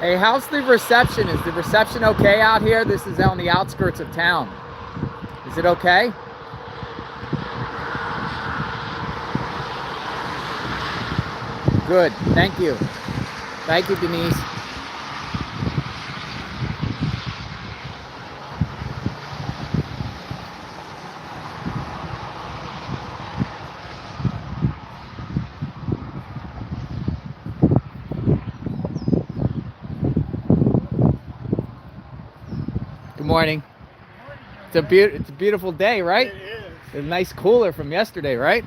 Hey, how's the reception? Is the reception okay out here? This is on the outskirts of town. Is it okay? Good. Thank you. Thank you, Denise. Good morning. It's a beautiful day, right? It is. It's a nice cooler from yesterday, right?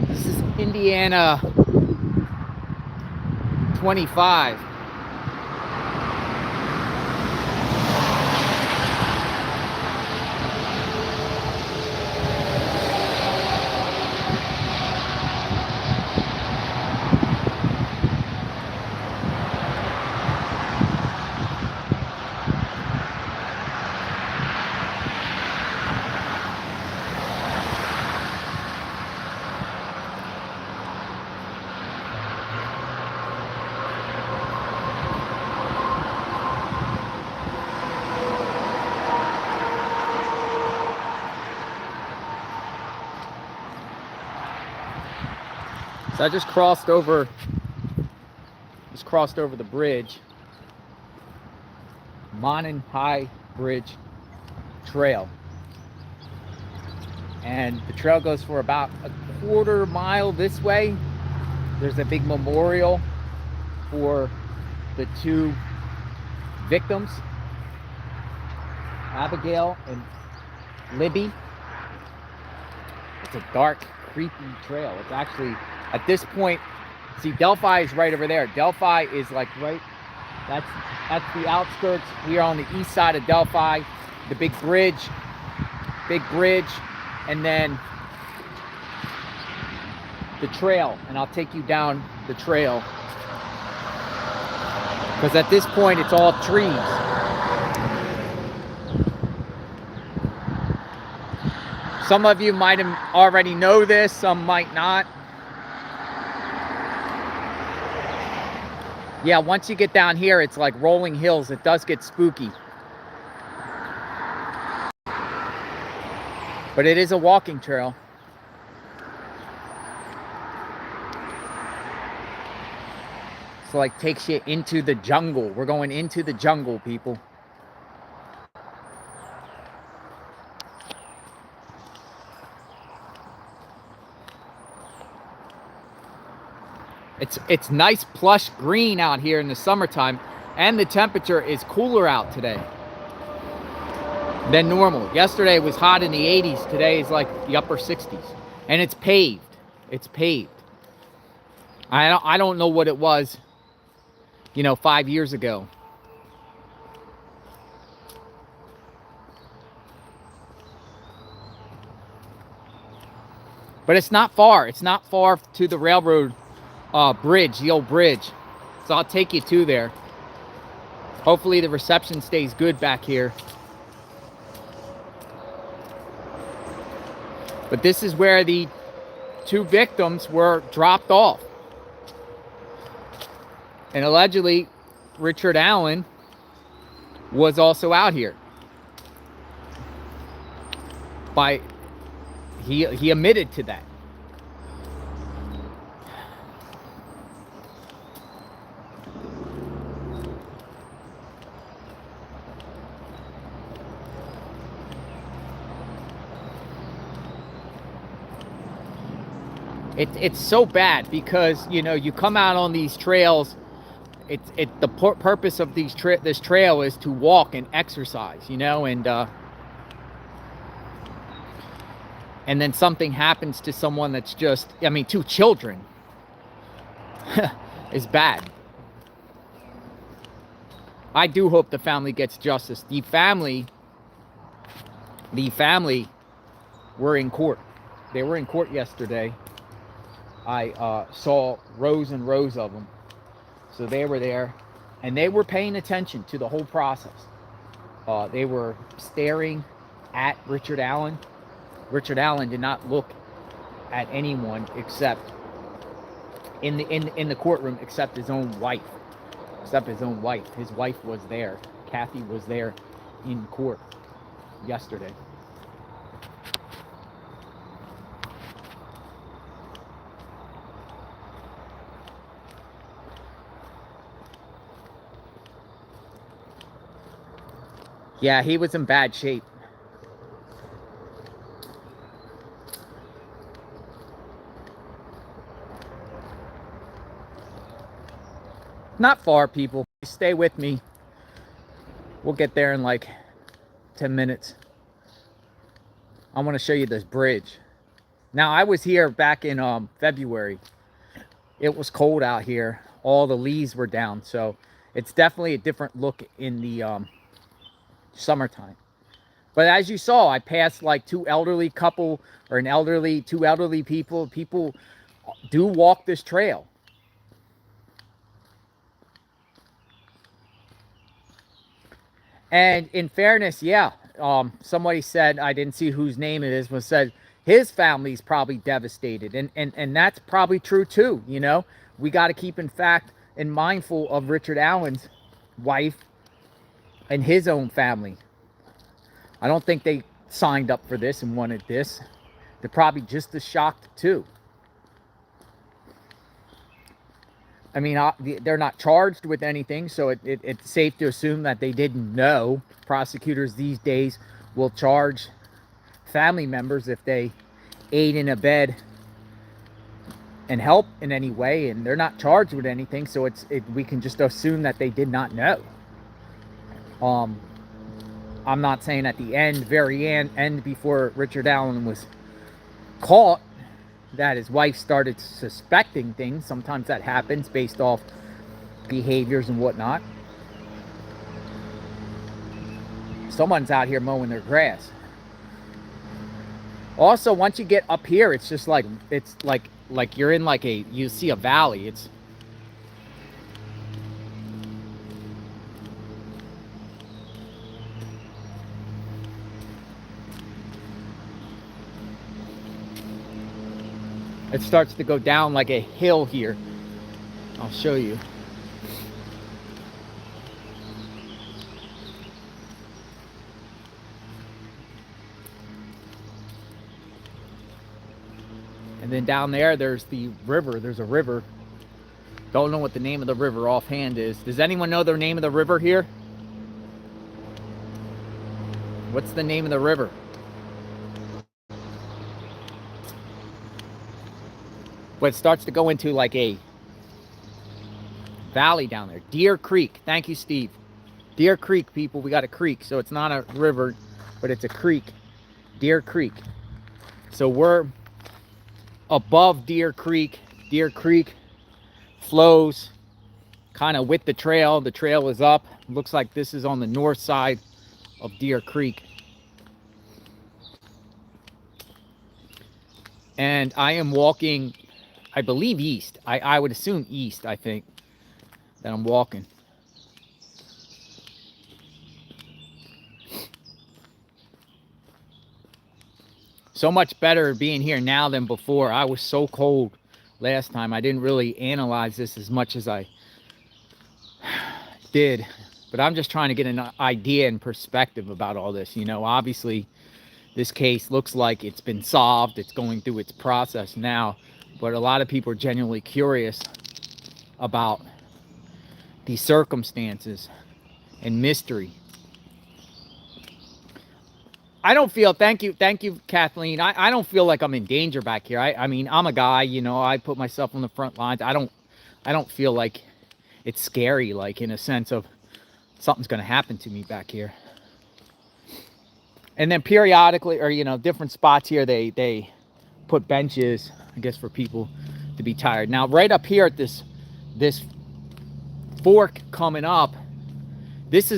This is Indiana 25. So I just crossed over the bridge, Monon High Bridge Trail. And the trail goes for about a quarter mile this way. There's a big memorial for the two victims, Abigail and Libby. It's a dark, creepy trail. It's actually, at this point, see, Delphi is right over there. Delphi is like right, that's the outskirts. We are on the east side of Delphi. The big bridge, and then the trail. And I'll take you down the trail, because at this point, it's all trees. Some of you might have already know this, some might not. Yeah, once you get down here, it's like rolling hills. It does get spooky. But it is a walking trail. It's like takes you into the jungle. We're going into the jungle, people. It's nice plush green out here in the summertime, and the temperature is cooler out today than normal. Yesterday it was hot in the 80s. Today is like the upper 60s, and it's paved. It's paved. I don't know what it was, 5 years ago. But it's not far. It's not far to the railroad bridge, the old bridge. So I'll take you to there. Hopefully the reception stays good back here. But this is where the two victims were dropped off. And allegedly, Richard Allen was also out here. He admitted to that. It's so bad because you come out on these trails. The purpose of this trail is to walk and exercise, and then something happens to someone that's just, two children, is bad. I do hope the family gets justice. The family were in court. They were in court yesterday. I saw rows and rows of them. So they were there, and they were paying attention to the whole process. They were staring at Richard Allen. Richard Allen did not look at anyone except in the courtroom except his own wife. His wife was there. Kathy was there in court yesterday. Yeah, he was in bad shape. Not far, people. Stay with me. We'll get there in like 10 minutes. I want to show you this bridge. Now, I was here back in February. It was cold out here. All the leaves were down. So it's definitely a different look in the summertime. But as you saw, I passed like two elderly people. People do walk this trail. And in fairness, yeah, somebody said, I didn't see whose name it is, but said his family's probably devastated. And that's probably true too, you know. We got to keep in fact and mindful of Richard Allen's wife and his own family. I don't think they signed up for this and wanted this. They're probably just as shocked too. I mean, they're not charged with anything, so it's safe to assume that they didn't know. Prosecutors these days will charge family members if they aid and abet and help in any way, and they're not charged with anything, so we can just assume that they did not know. I'm not saying at the very end, before Richard Allen was caught, that his wife started suspecting things. Sometimes that happens based off behaviors and whatnot. Someone's out here mowing their grass. Also, once you get up here, it's just like you're in like you see a valley. It starts to go down like a hill here. I'll show you. And then down there's the river. There's a river. Don't know what the name of the river offhand is. Does anyone know the name of the river here? What's the name of the river? But it starts to go into like a valley down there. Deer Creek. Thank you, Steve. Deer Creek, people. We got a creek. So it's not a river, but it's a creek. Deer Creek. So we're above Deer Creek. Deer Creek flows kind of with the trail. The trail is up. Looks like this is on the north side of Deer Creek. And I am walking, I believe, east. I would assume east, I think, that I'm walking. So much better being here now than before. I was so cold last time. I didn't really analyze this as much as I did. But I'm just trying to get an idea and perspective about all this. You know, obviously, this case looks like it's been solved. It's going through its process now. But a lot of people are genuinely curious about the circumstances and mystery. I don't feel, thank you, Kathleen. I don't feel like I'm in danger back here. I mean, I'm a guy, you know, I put myself on the front lines. I don't feel like it's scary, like in a sense of something's going to happen to me back here. And then periodically, or, you know, different spots here, they put benches, I guess, for people to be tired. Now, right up here at this fork coming up, this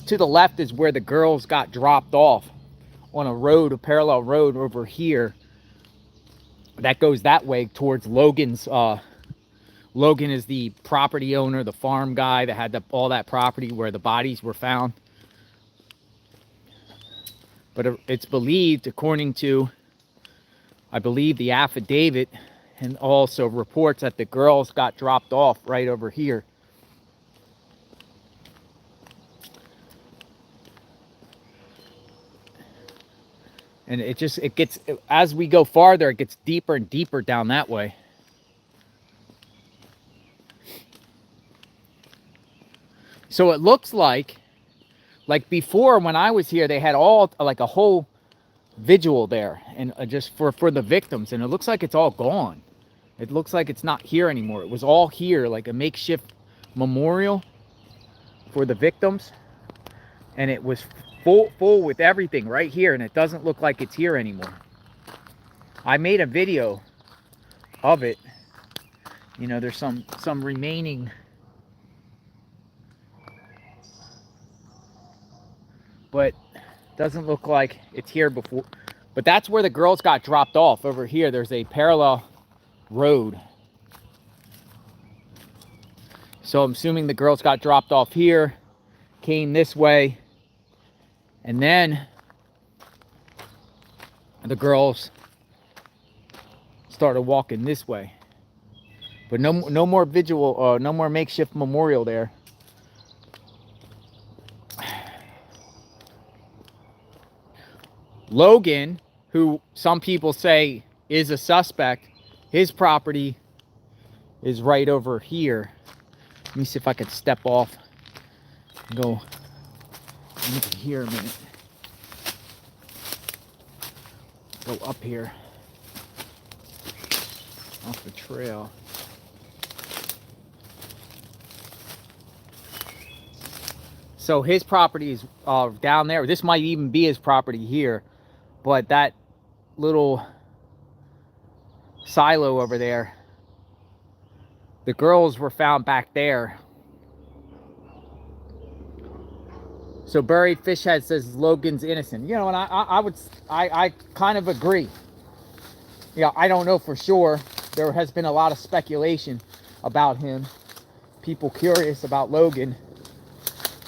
to the left is where the girls got dropped off on a road, a parallel road over here that goes that way towards Logan's. Logan is the property owner, the farm guy that had all that property where the bodies were found. But it's believed, according to, I believe, the affidavit and also reports, that the girls got dropped off right over here. And it gets, as we go farther, it gets deeper and deeper down that way. So it looks like before, when I was here, they had all, like, a whole vigil there, and just for the victims, and it looks like it's all gone. It looks like it's not here anymore. It was all here, like a makeshift memorial for the victims, and it was full with everything right here, and it doesn't look like it's here anymore. I made a video of it. You know, there's some remaining, but doesn't look like it's here before. But that's where the girls got dropped off. Over here, there's a parallel road. So I'm assuming the girls got dropped off here, came this way, and then the girls started walking this way. But no more vigil, no more makeshift memorial there. Logan, who some people say is a suspect, his property is right over here. Let me see if I can step off and go into here a minute. Go up here off the trail. So his property is down there. This might even be his property here, but that little silo over there, the girls were found back there. So Buried Fishhead says Logan's innocent. You know, and I kind of agree. Yeah, I don't know for sure. There has been a lot of speculation about him. People curious about Logan.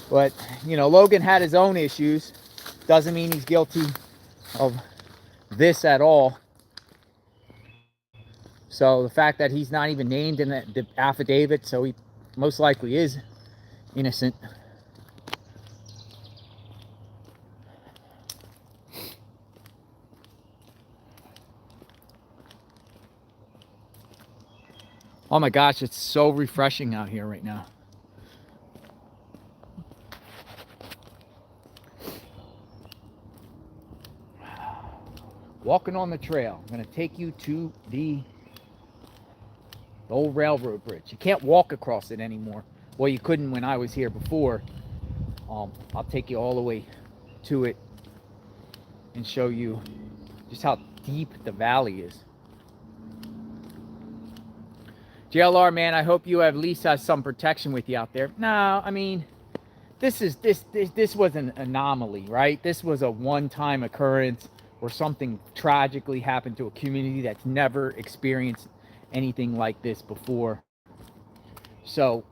But, you know, Logan had his own issues. Doesn't mean he's guilty of this at all. So the fact that he's not even named in the affidavit, so he most likely is innocent. Oh my gosh, it's so refreshing out here right now. Walking on the trail. I'm going to take you to the old railroad bridge. You can't walk across it anymore. Well, you couldn't when I was here before. I'll take you all the way to it and show you just how deep the valley is. JLR, man, I hope you at least have some protection with you out there. No, I mean, this was an anomaly, right? This was a one-time occurrence where something tragically happened to a community that's never experienced anything like this before. So,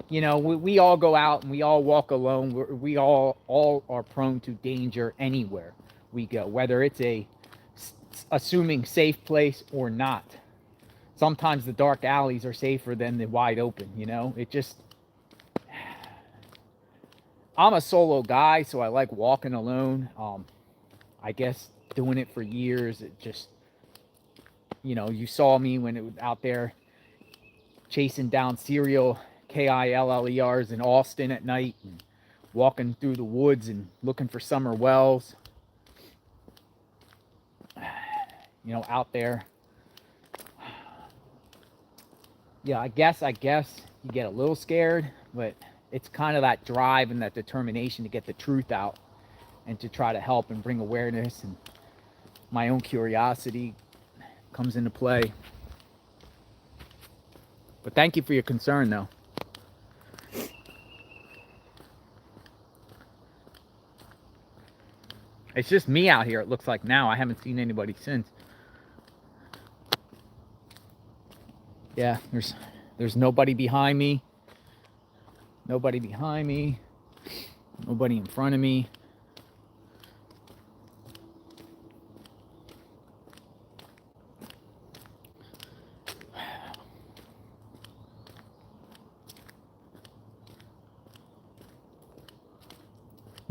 you know, we all go out and we all walk alone. We all are prone to danger anywhere we go, whether it's a assuming safe place or not. Sometimes the dark alleys are safer than the wide open, you know? It just... I'm a solo guy, so I like walking alone. I guess doing it for years, it just... You know, you saw me when it was out there chasing down serial KILLERs in Austin at night, and walking through the woods and looking for summer wells. You know, out there. Yeah, I guess you get a little scared, but it's kind of that drive and that determination to get the truth out and to try to help and bring awareness, and my own curiosity comes into play. But thank you for your concern, though. It's just me out here, it looks like now. I haven't seen anybody since. Yeah, there's nobody behind me. Nobody behind me. Nobody in front of me.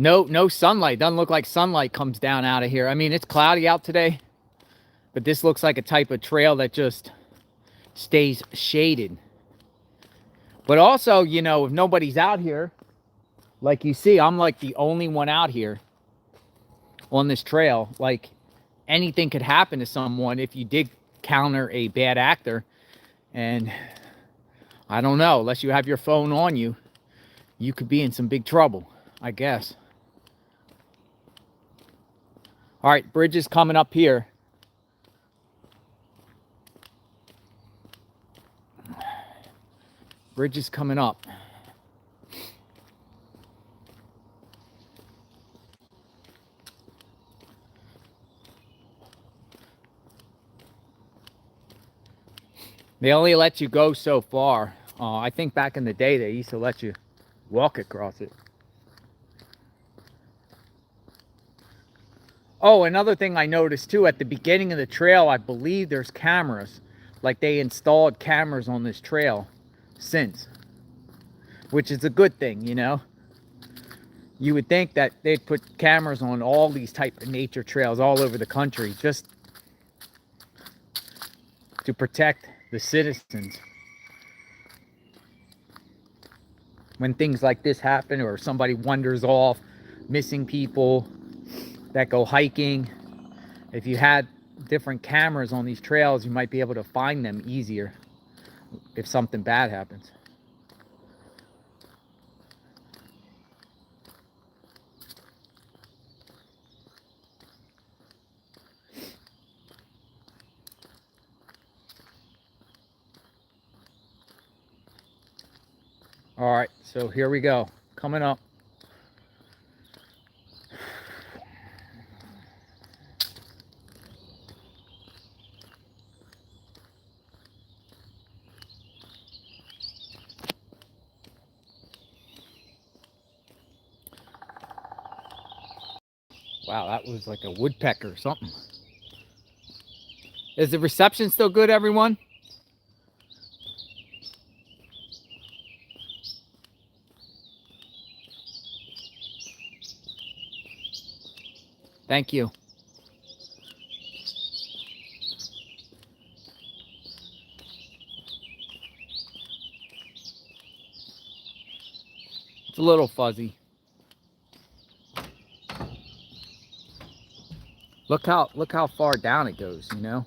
No sunlight. Doesn't look like sunlight comes down out of here. I mean, it's cloudy out today, but this looks like a type of trail that just stays shaded. But also, you know, if nobody's out here, like you see, I'm like the only one out here on this trail. Like, anything could happen to someone if you did counter a bad actor. And I don't know, unless you have your phone on you, you could be in some big trouble, I guess. All right, bridge is coming up here. Bridge is coming up. They only let you go so far. I think back in the day, they used to let you walk across it. Oh, another thing I noticed too, at the beginning of the trail, I believe there's cameras. Like, they installed cameras on this trail since. Which is a good thing, you know. You would think that they'd put cameras on all these type of nature trails all over the country just to protect the citizens. When things like this happen, or somebody wanders off, missing people that go hiking, if you had different cameras on these trails, you might be able to find them easier if something bad happens. All right, so here we go. Coming up. Wow, that was like a woodpecker or something. Is the reception still good, everyone? Thank you. It's a little fuzzy. Look how far down it goes, you know?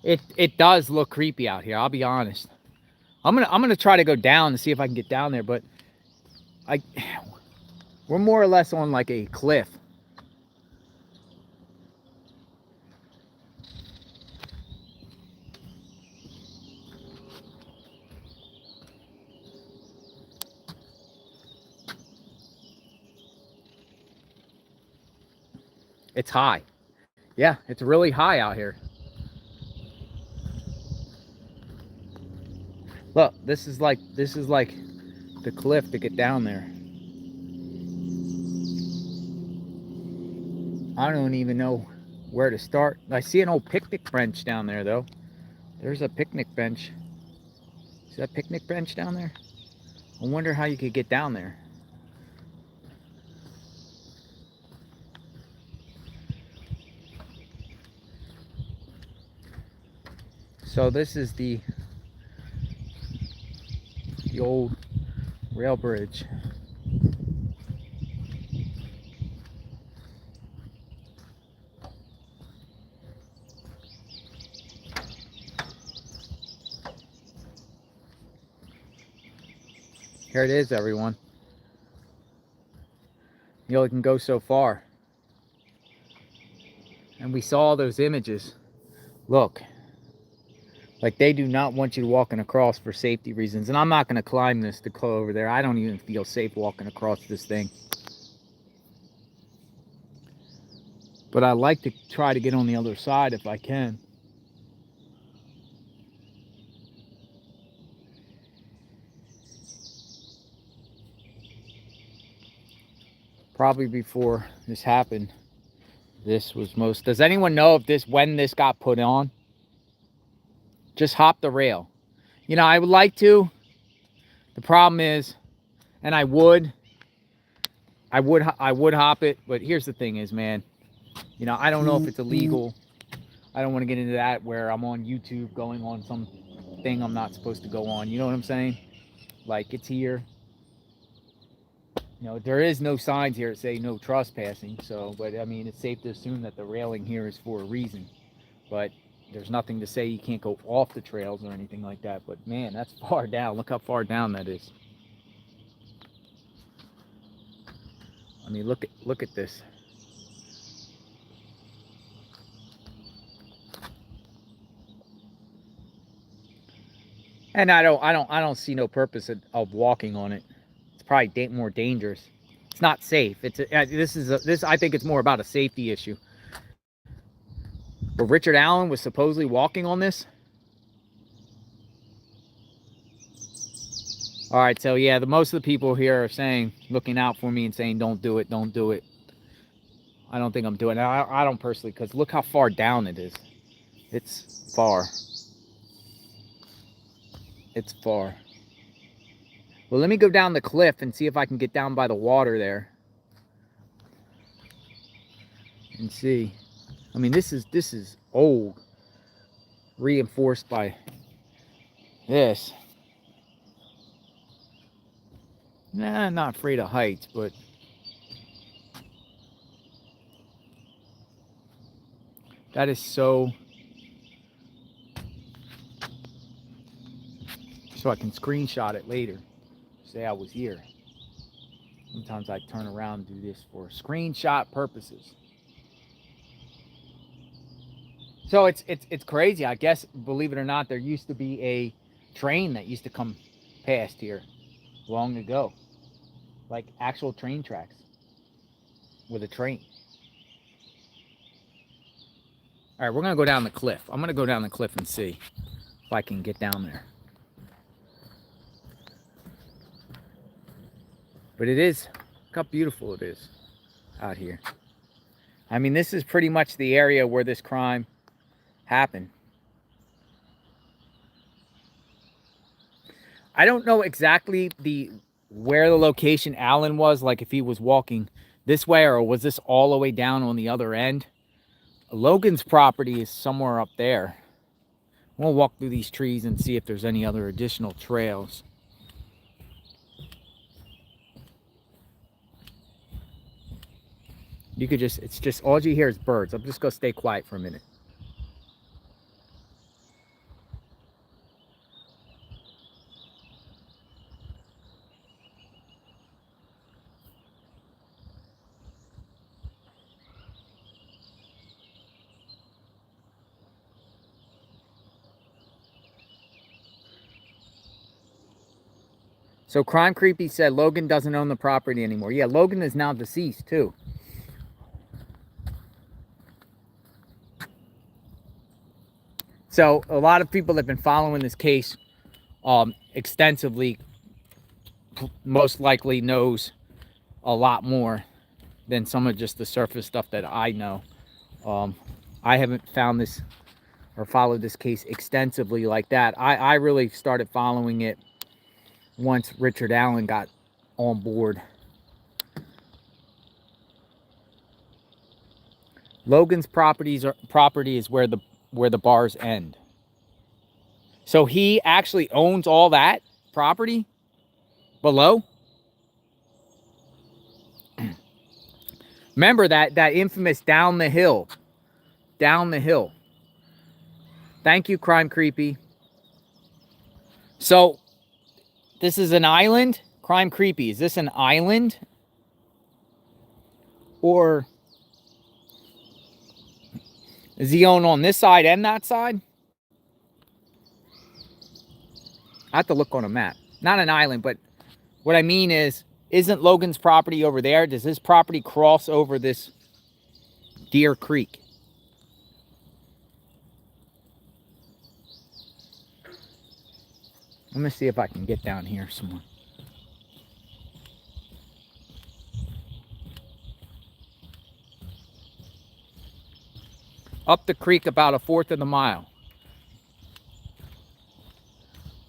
It does look creepy out here, I'll be honest. I'm gonna try to go down and see if I can get down there, but we're more or less on like a cliff. It's high. Yeah, it's really high out here. Look, this is like the cliff to get down there. I don't even know where to start. I see an old picnic bench down there, though. There's a picnic bench. Is that a picnic bench down there? I wonder how you could get down there. So this is the old rail bridge. Here it is, everyone. You only can go so far. And we saw those images. Look. Like, they do not want you walking across for safety reasons. And I'm not going to climb this to go over there. I don't even feel safe walking across this thing. But I like to try to get on the other side if I can. Probably before this happened, this was most... Does anyone know if when this got put on? Just hop the rail. You know, I would like to, The problem is, and I would hop it, but here's the thing is, man, you know, I don't know if it's illegal. I don't want to get into that where I'm on YouTube going on some thing I'm not supposed to go on. You know what I'm saying? Like, it's here. You know, there is no signs here that say no trespassing. So, but I mean, it's safe to assume that the railing here is for a reason. But there's nothing to say you can't go off the trails or anything like that. But man, that's far down. Look how far down that is. I mean, look at this. And I don't see no purpose of walking on it. It's probably more dangerous. It's not safe. This I think it's more about a safety issue. But Richard Allen was supposedly walking on this. All right, so yeah, most of the people here are saying, looking out for me and saying, don't do it, don't do it. I don't think I'm doing it. I don't personally, because look how far down it is. It's far. It's far. Well, let me go down the cliff and see if I can get down by the water there. And see. I mean, this is old. Reinforced by this. Nah, I'm not afraid of heights, but that is so I can screenshot it later. Say I was here. Sometimes I turn around and do this for screenshot purposes. So it's crazy. I guess, believe it or not, there used to be a train that used to come past here long ago. Like actual train tracks with a train. All right, we're going to go down the cliff. I'm going to go down the cliff and see if I can get down there. But it is, look how beautiful it is out here. I mean, this is pretty much the area where this crime happened. I don't know exactly where the location Allen was, like if he was walking this way or was this all the way down on the other end. Logan's property is somewhere up there. We'll walk through these trees and see if there's any other additional trails. You could just, it's just, all you hear is birds. I'm just going to stay quiet for a minute. So Crime Creepy said Logan doesn't own the property anymore. Yeah, Logan is now deceased too. So a lot of people that have been following this case extensively most likely knows a lot more than some of just the surface stuff that I know. I haven't found this or followed this case extensively like that. I really started following it once Richard Allen got on board. Logan's property is where the bars end. So he actually owns all that property below. Remember that infamous down the hill. Down the hill. Thank you, Crime Creepy. So this is an island? Crime Creepy, is this an island? Or is he owned on this side and that side? I have to look on a map. Not an island, but what I mean is, isn't Logan's property over there? Does his property cross over this Deer Creek? Let me see if I can get down here somewhere. Up the creek about 1/4 of the mile.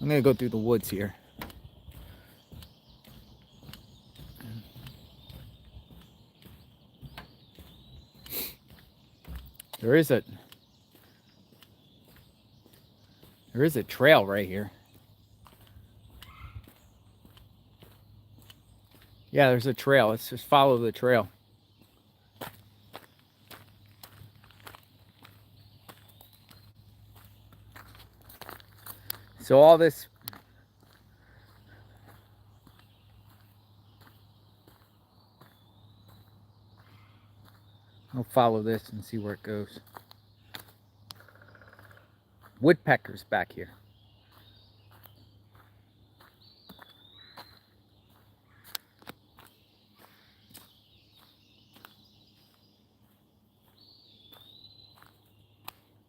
I'm going to go through the woods here. There is a trail right here. Yeah, there's a trail. Let's just follow the trail. So all this, I'll follow this and see where it goes. Woodpeckers back here.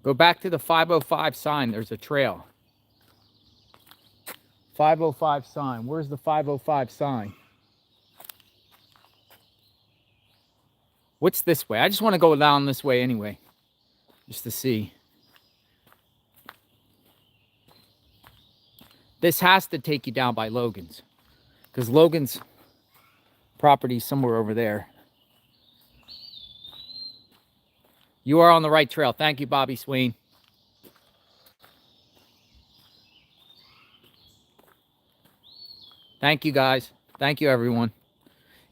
Go back to the 505 sign. There's a trail. 505 sign. Where's the 505 sign? What's this way? I just want to go down this way anyway, just to see. This has to take you down by Logan's, because Logan's property is somewhere over there. You are on the right trail. Thank you, Bobby Swain. Thank you, guys. Thank you, everyone.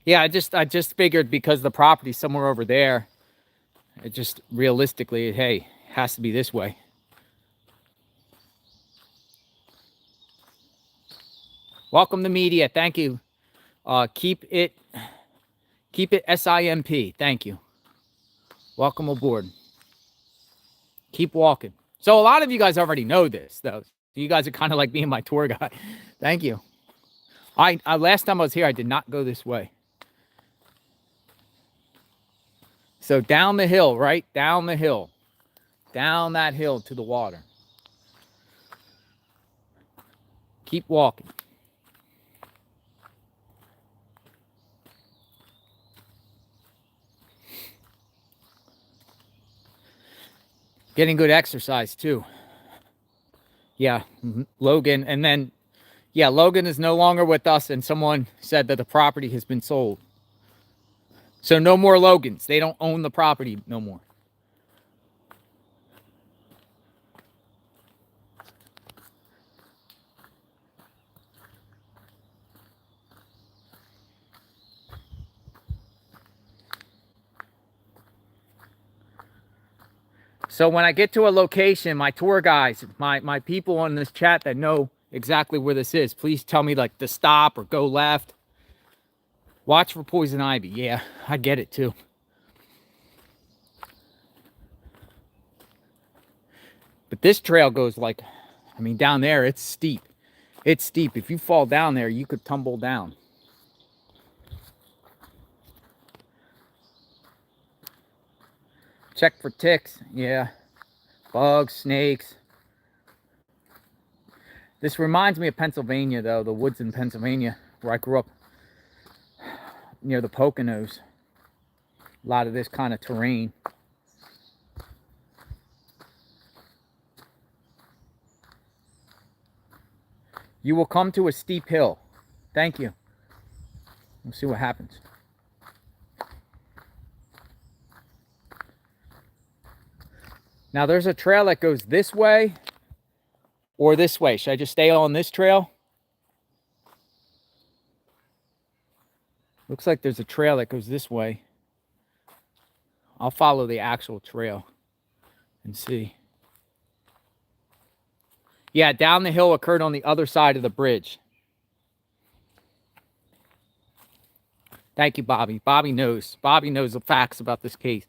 Yeah, I just figured because the property's somewhere over there, it just realistically, hey, it has to be this way. Welcome to media. Thank you. Keep it SIMP. Thank you. Welcome aboard. Keep walking. So a lot of you guys already know this, though. You guys are kind of like being my tour guide. Thank you. I last time I was here, I did not go this way. So down the hill, right? Down the hill. Down that hill to the water. Keep walking. Getting good exercise too. Yeah, Logan. And then, yeah, Logan is no longer with us, and someone said that the property has been sold. So no more Logans. They don't own the property no more. So when I get to a location, my tour guys, my people on this chat that know exactly where this is, please tell me like to stop or go left. Watch for poison ivy. Yeah, I get it too. But this trail goes like, I mean, down there, it's steep. It's steep. If you fall down there, you could tumble down. Check for ticks. Yeah. Bugs, snakes. This reminds me of Pennsylvania, though. The woods in Pennsylvania, where I grew up near the Poconos. A lot of this kind of terrain. You will come to a steep hill. Thank you. We'll see what happens. Now there's a trail that goes this way or this way. Should I just stay on this trail? Looks like there's a trail that goes this way. I'll follow the actual trail and see. Yeah, down the hill occurred on the other side of the bridge. Thank you, Bobby. Bobby knows. Bobby knows the facts about this case.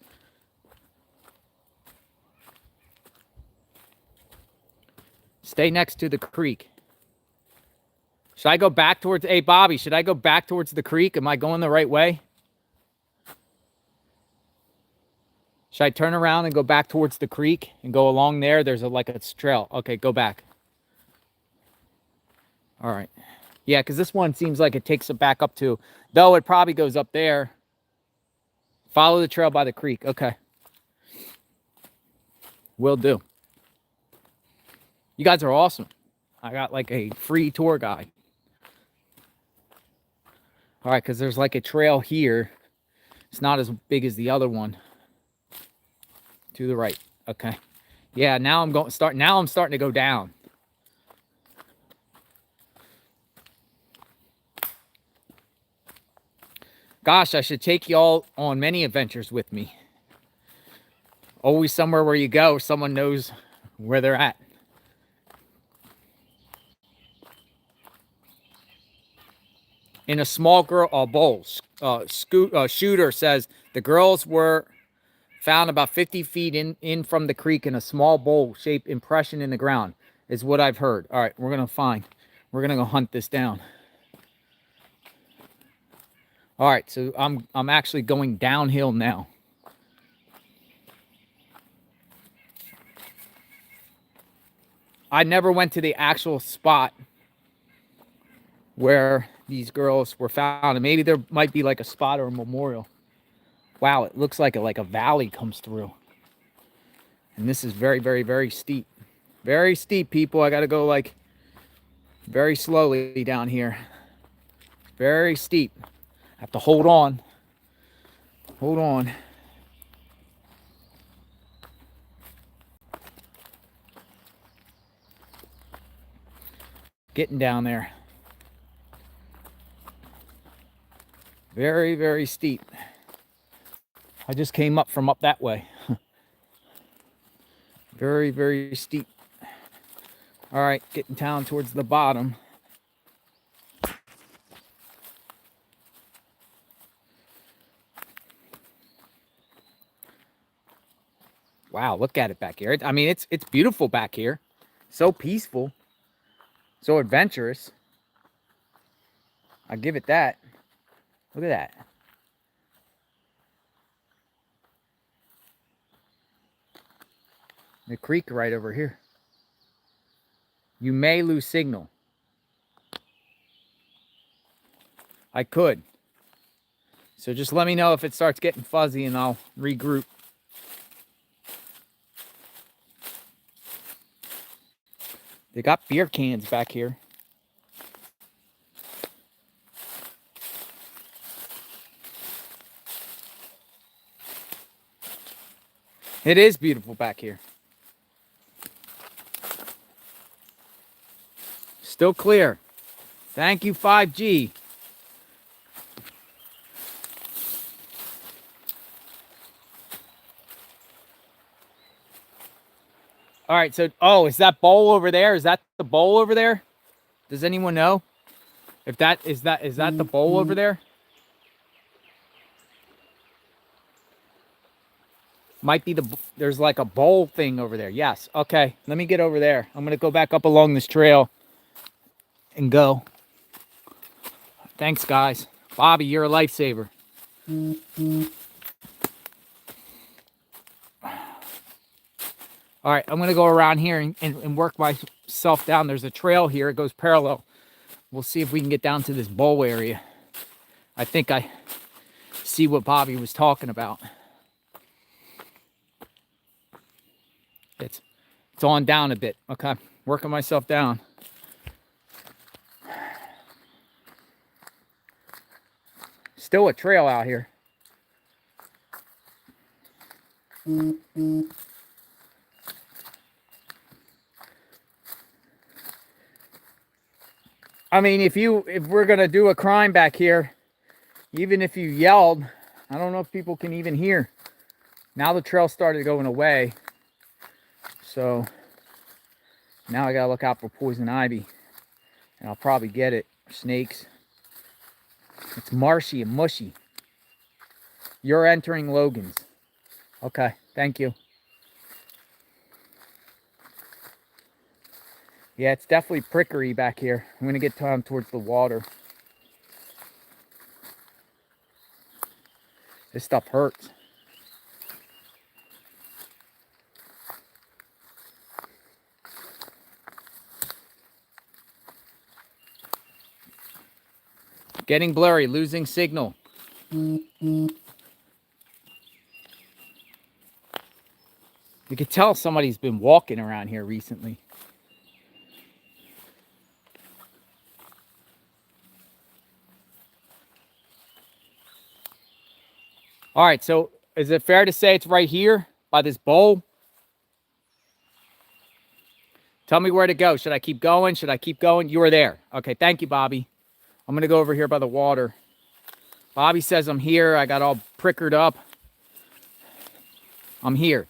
Stay next to the creek. Should I go back towards... Hey, Bobby, should I go back towards the creek? Am I going the right way? Should I turn around and go back towards the creek and go along there? There's like a trail. Okay, go back. All right. Yeah, because this one seems like it takes it back up to... Though it probably goes up there. Follow the trail by the creek. Okay. Will do. You guys are awesome. I got like a free tour guide. All right, because there's like a trail here. It's not as big as the other one. To the right. Okay. Yeah, now I'm starting to go down. Gosh, I should take y'all on many adventures with me. Always somewhere where you go, someone knows where they're at. In a small bowl, Shooter says the girls were found about 50 feet in from the creek in a small bowl-shaped impression in the ground, is what I've heard. All right, we're going to go hunt this down. All right, so I'm actually going downhill now. I never went to the actual spot where these girls were found, and maybe there might be like a spot or a memorial. Wow, it looks like a valley comes through. And this is very, very, very steep. Very steep, people. I got to go like very slowly down here. Very steep. I have to hold on. Hold on. Getting down there. Very, very steep. I just came up from up that way. Very, very steep. All right, getting down towards the bottom. Wow, look at it back here. I mean, it's beautiful back here. So peaceful. So adventurous. I give it that. Look at that. The creek right over here. You may lose signal. I could. So just let me know if it starts getting fuzzy and I'll regroup. They got beer cans back here. It is beautiful back here. Still clear. Thank you, 5G. All right, so, is that bowl over there? Is that the bowl over there? Does anyone know? If that is that the bowl over there? Might be there's like a bowl thing over there. Yes. Okay, let me get over there. I'm going to go back up along this trail and go. Thanks, guys. Bobby, you're a lifesaver. All right, I'm going to go around here and work myself down. There's a trail here. It goes parallel. We'll see if we can get down to this bowl area. I think I see what Bobby was talking about. It's on down a bit. Okay, working myself down. Still a trail out here. I mean, if we're gonna do a crime back here, even if you yelled, I don't know if people can even hear. Now the trail started going away. So now I gotta look out for poison ivy. And I'll probably get it. Snakes. It's marshy and mushy. You're entering Logan's. Okay, thank you. Yeah, it's definitely prickery back here. I'm gonna get down towards the water. This stuff hurts. Getting blurry, losing signal. You can tell somebody's been walking around here recently. All right, so is it fair to say it's right here? by this bowl? Tell me where to go. Should I keep going? Should I keep going? You were there. Okay, thank you, Bobby. I'm going to go over here by the water. Bobby says I'm here. I got all prickered up. I'm here.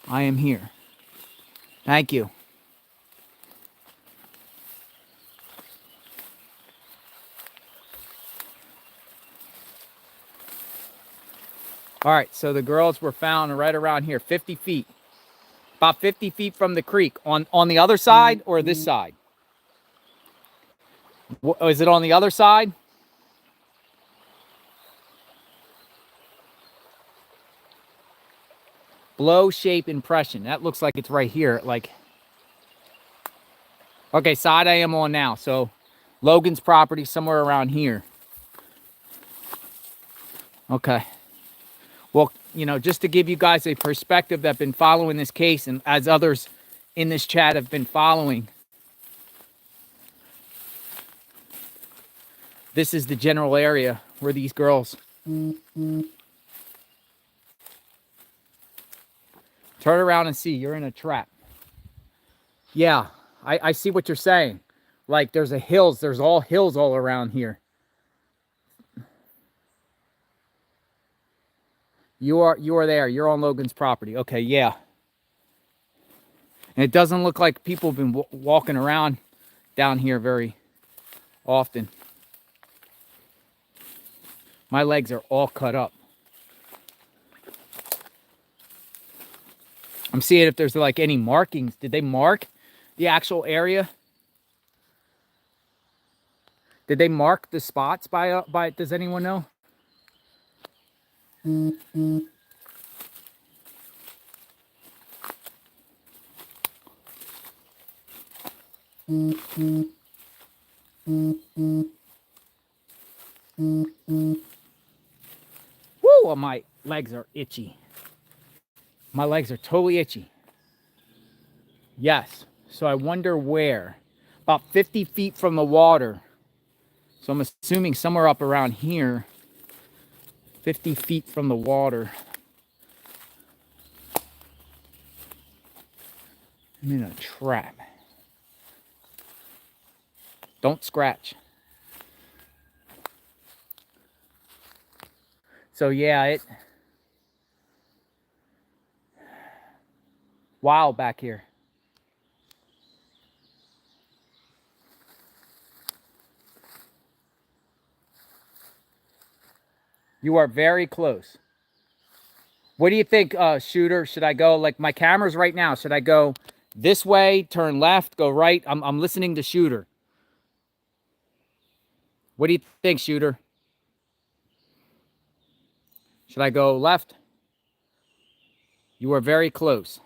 I am here. Thank you. All right, so the girls were found right around here, 50 feet. About 50 feet from the creek. On the other side or this side? Is it on the other side? Blow shape impression. That looks like it's right here. Like, okay, side I am on now. So Logan's property somewhere around here. Okay. Well, you know, just to give you guys a perspective that have been following this case, and as others in this chat have been following, this is the general area where these girls. Turn around and see. You're in a trap. Yeah, I see what you're saying. Like there's all hills all around here. You are there. You're on Logan's property. Okay, yeah. And it doesn't look like people have been walking around down here very often. My legs are all cut up. I'm seeing if there's like any markings. Did they mark the actual area? Did they mark the spots by does anyone know? Woo, my legs are itchy. My legs are totally itchy. Yes. So I wonder where. About 50 feet from the water. So I'm assuming somewhere up around here. 50 feet from the water. I'm in a trap. Don't scratch. So yeah, wild back here. You are very close. What do you think, shooter? Should I go, like my camera's right now, should I go this way, turn left, go right? I'm listening to shooter. What do you think, shooter? Should I go left? You are very close.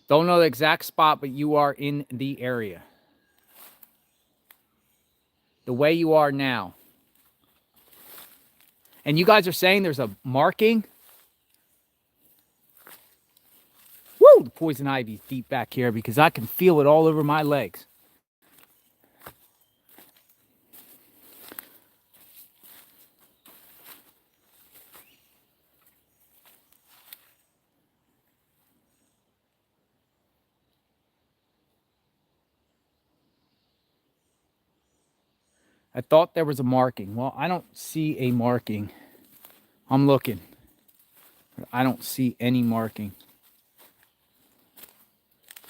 Don't know the exact spot, but you are in the area. The way you are now. And you guys are saying there's a marking? Woo! The poison ivy's deep back here because I can feel it all over my legs. I thought there was a marking. Well, I don't see a marking. I'm looking. I don't see any marking.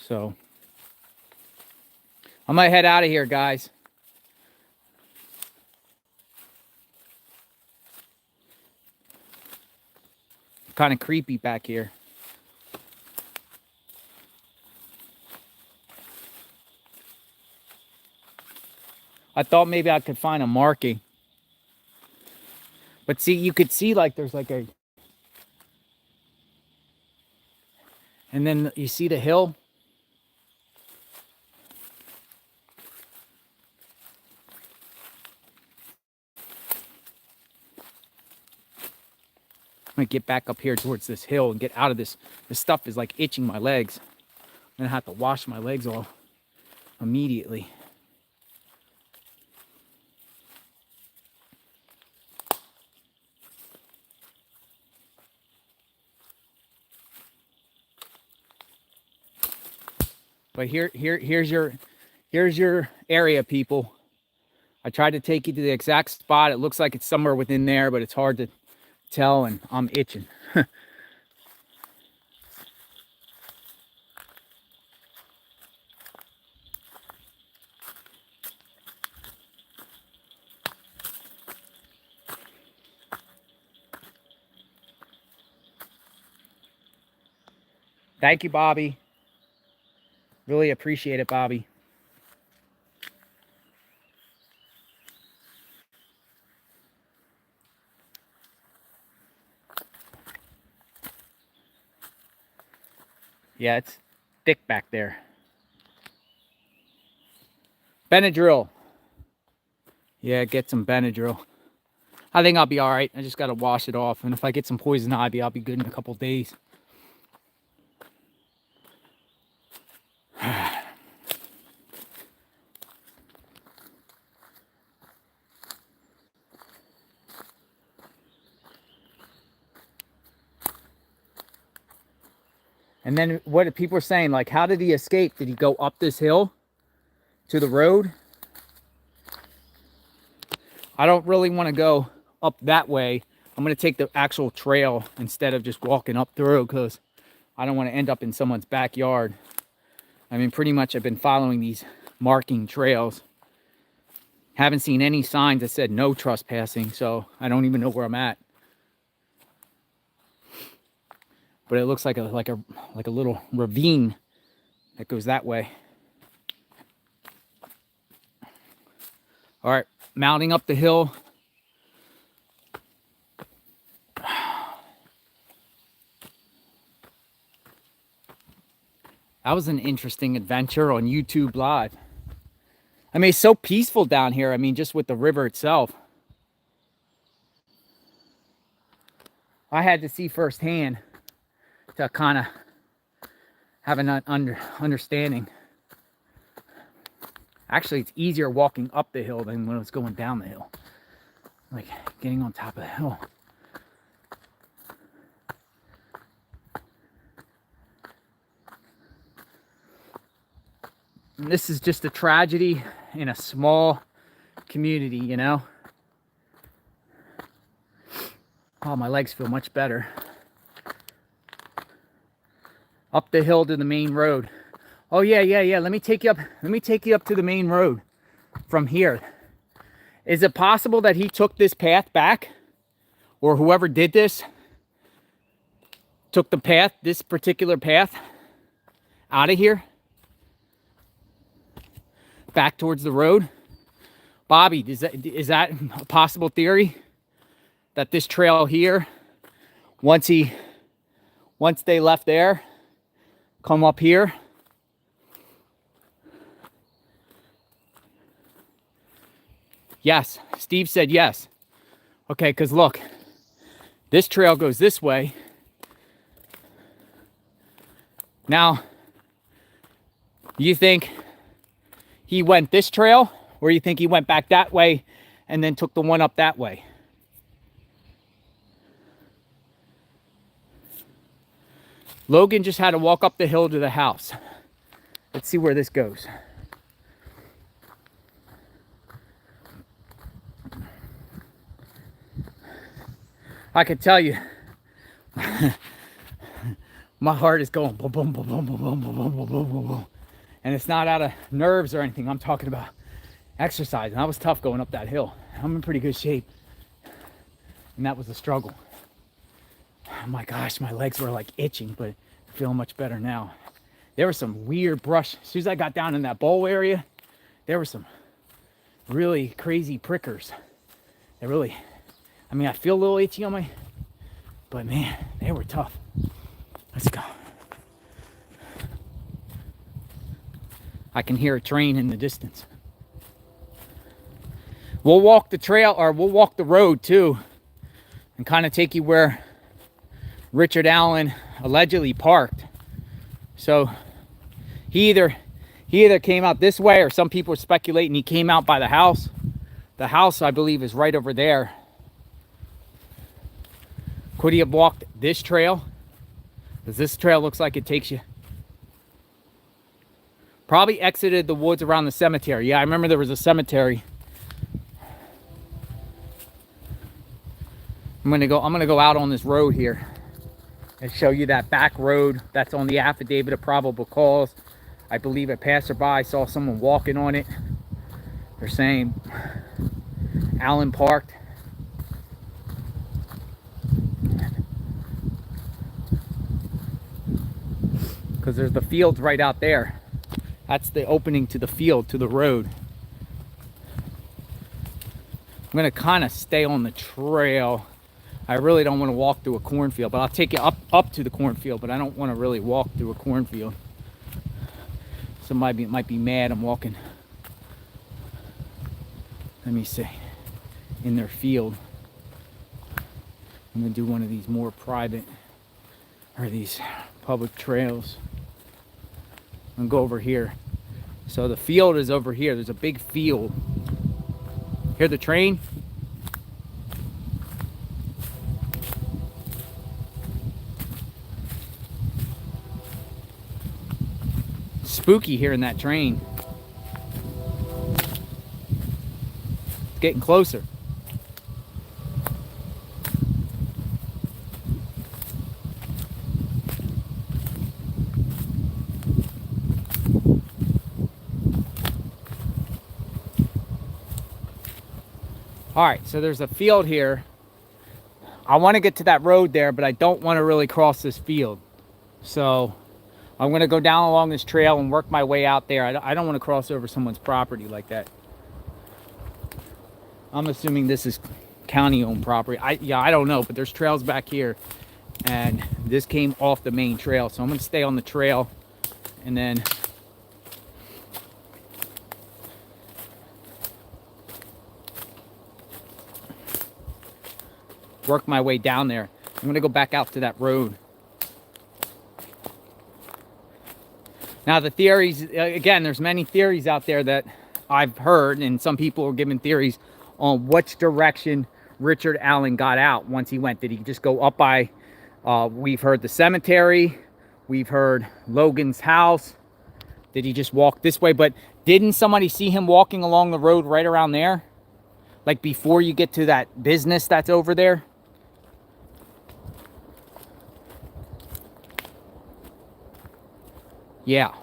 So, I might head out of here, guys. Kind of creepy back here. I thought maybe I could find a marking. But see, you could see like there's like a... And then you see the hill. I'm gonna get back up here towards this hill and get out of this. This stuff is like itching my legs. I'm gonna have to wash my legs off immediately. But here's your area, people. I tried to take you to the exact spot. It looks like it's somewhere within there, but it's hard to tell, and I'm itching. Thank you, Bobby. Really appreciate it, Bobby. Yeah, it's thick back there. Benadryl. Yeah, get some Benadryl. I think I'll be all right. I just got to wash it off. And if I get some poison ivy, I'll be good in a couple days. And then what people are saying, like, how did he escape? Did he go up this hill to the road? I don't really want to go up that way. I'm going to take the actual trail instead of just walking up through, because I don't want to end up in someone's backyard. I mean, pretty much I've been following these marking trails. Haven't seen any signs that said no trespassing, so I don't even know where I'm at. But it looks like a little ravine that goes that way. All right, mounting up the hill. That was an interesting adventure on YouTube Live. I mean, it's so peaceful down here. I mean, just with the river itself. I had to see firsthand to kind of have an understanding. Actually, it's easier walking up the hill than when it's going down the hill. Like getting on top of the hill. And this is just a tragedy in a small community, you know? Oh, my legs feel much better. Up the hill to the main road. Oh yeah. Let me take you up to the main road from here. Is it possible that he took this path back? Or whoever did this took the path, this particular path, out of here? Back towards the road? Bobby, is that a possible theory? That this trail here, once they left there, come up here? Yes, Steve said yes. Okay, because look, this trail goes this way. Now, you think he went this trail, or you think he went back that way and then took the one up that way? Logan just had to walk up the hill to the house. Let's see where this goes. I could tell you, my heart is going boom, boom, boom, boom, boom, boom, boom, boom, boom, boom, boom. And it's not out of nerves or anything. I'm talking about exercise. And that was tough going up that hill. I'm in pretty good shape. And that was a struggle. Oh my gosh, my legs were like itching, but feeling much better now. There was some weird brush. As soon as I got down in that bowl area, there were some really crazy prickers. They really, I mean, I feel a little itchy on my, but man, they were tough. Let's go. I can hear a train in the distance. We'll walk the trail, or we'll walk the road too, and kind of take you where Richard Allen allegedly parked. So he either came out this way, or some people are speculating he came out by the house. The house, I believe, is right over there. Could he have walked this trail? Because this trail looks like it takes you. Probably exited the woods around the cemetery. Yeah, I remember there was a cemetery. I'm gonna go out on this road here and show you that back road that's on the affidavit of probable cause. I believe a passerby saw someone walking on it. They're saying Allen parked. Because there's the fields right out there. That's the opening to the field, to the road. I'm gonna kind of stay on the trail. I really don't want to walk through a cornfield, but I'll take you up to the cornfield, but I don't want to really walk through a cornfield. Somebody might be mad I'm walking, let me see, in their field. I'm gonna do one of these more private, or these public trails. I'm gonna go over here. So the field is over here. There's a big field. Hear the train? Spooky hearing that train. It's getting closer. All right, so there's a field here. I want to get to that road there, but I don't want to really cross this field. So I'm going to go down along this trail and work my way out there. I don't want to cross over someone's property like that. I'm assuming this is county-owned property. I don't know, but there's trails back here, and this came off the main trail. So I'm going to stay on the trail, and then work my way down there. I'm going to go back out to that road. Now the theories, again, there's many theories out there that I've heard, and some people are giving theories on which direction Richard Allen got out once he went. Did he just go up by, we've heard the cemetery, we've heard Logan's house. Did he just walk this way? But didn't somebody see him walking along the road right around there? Like before you get to that business that's over there? Yeah.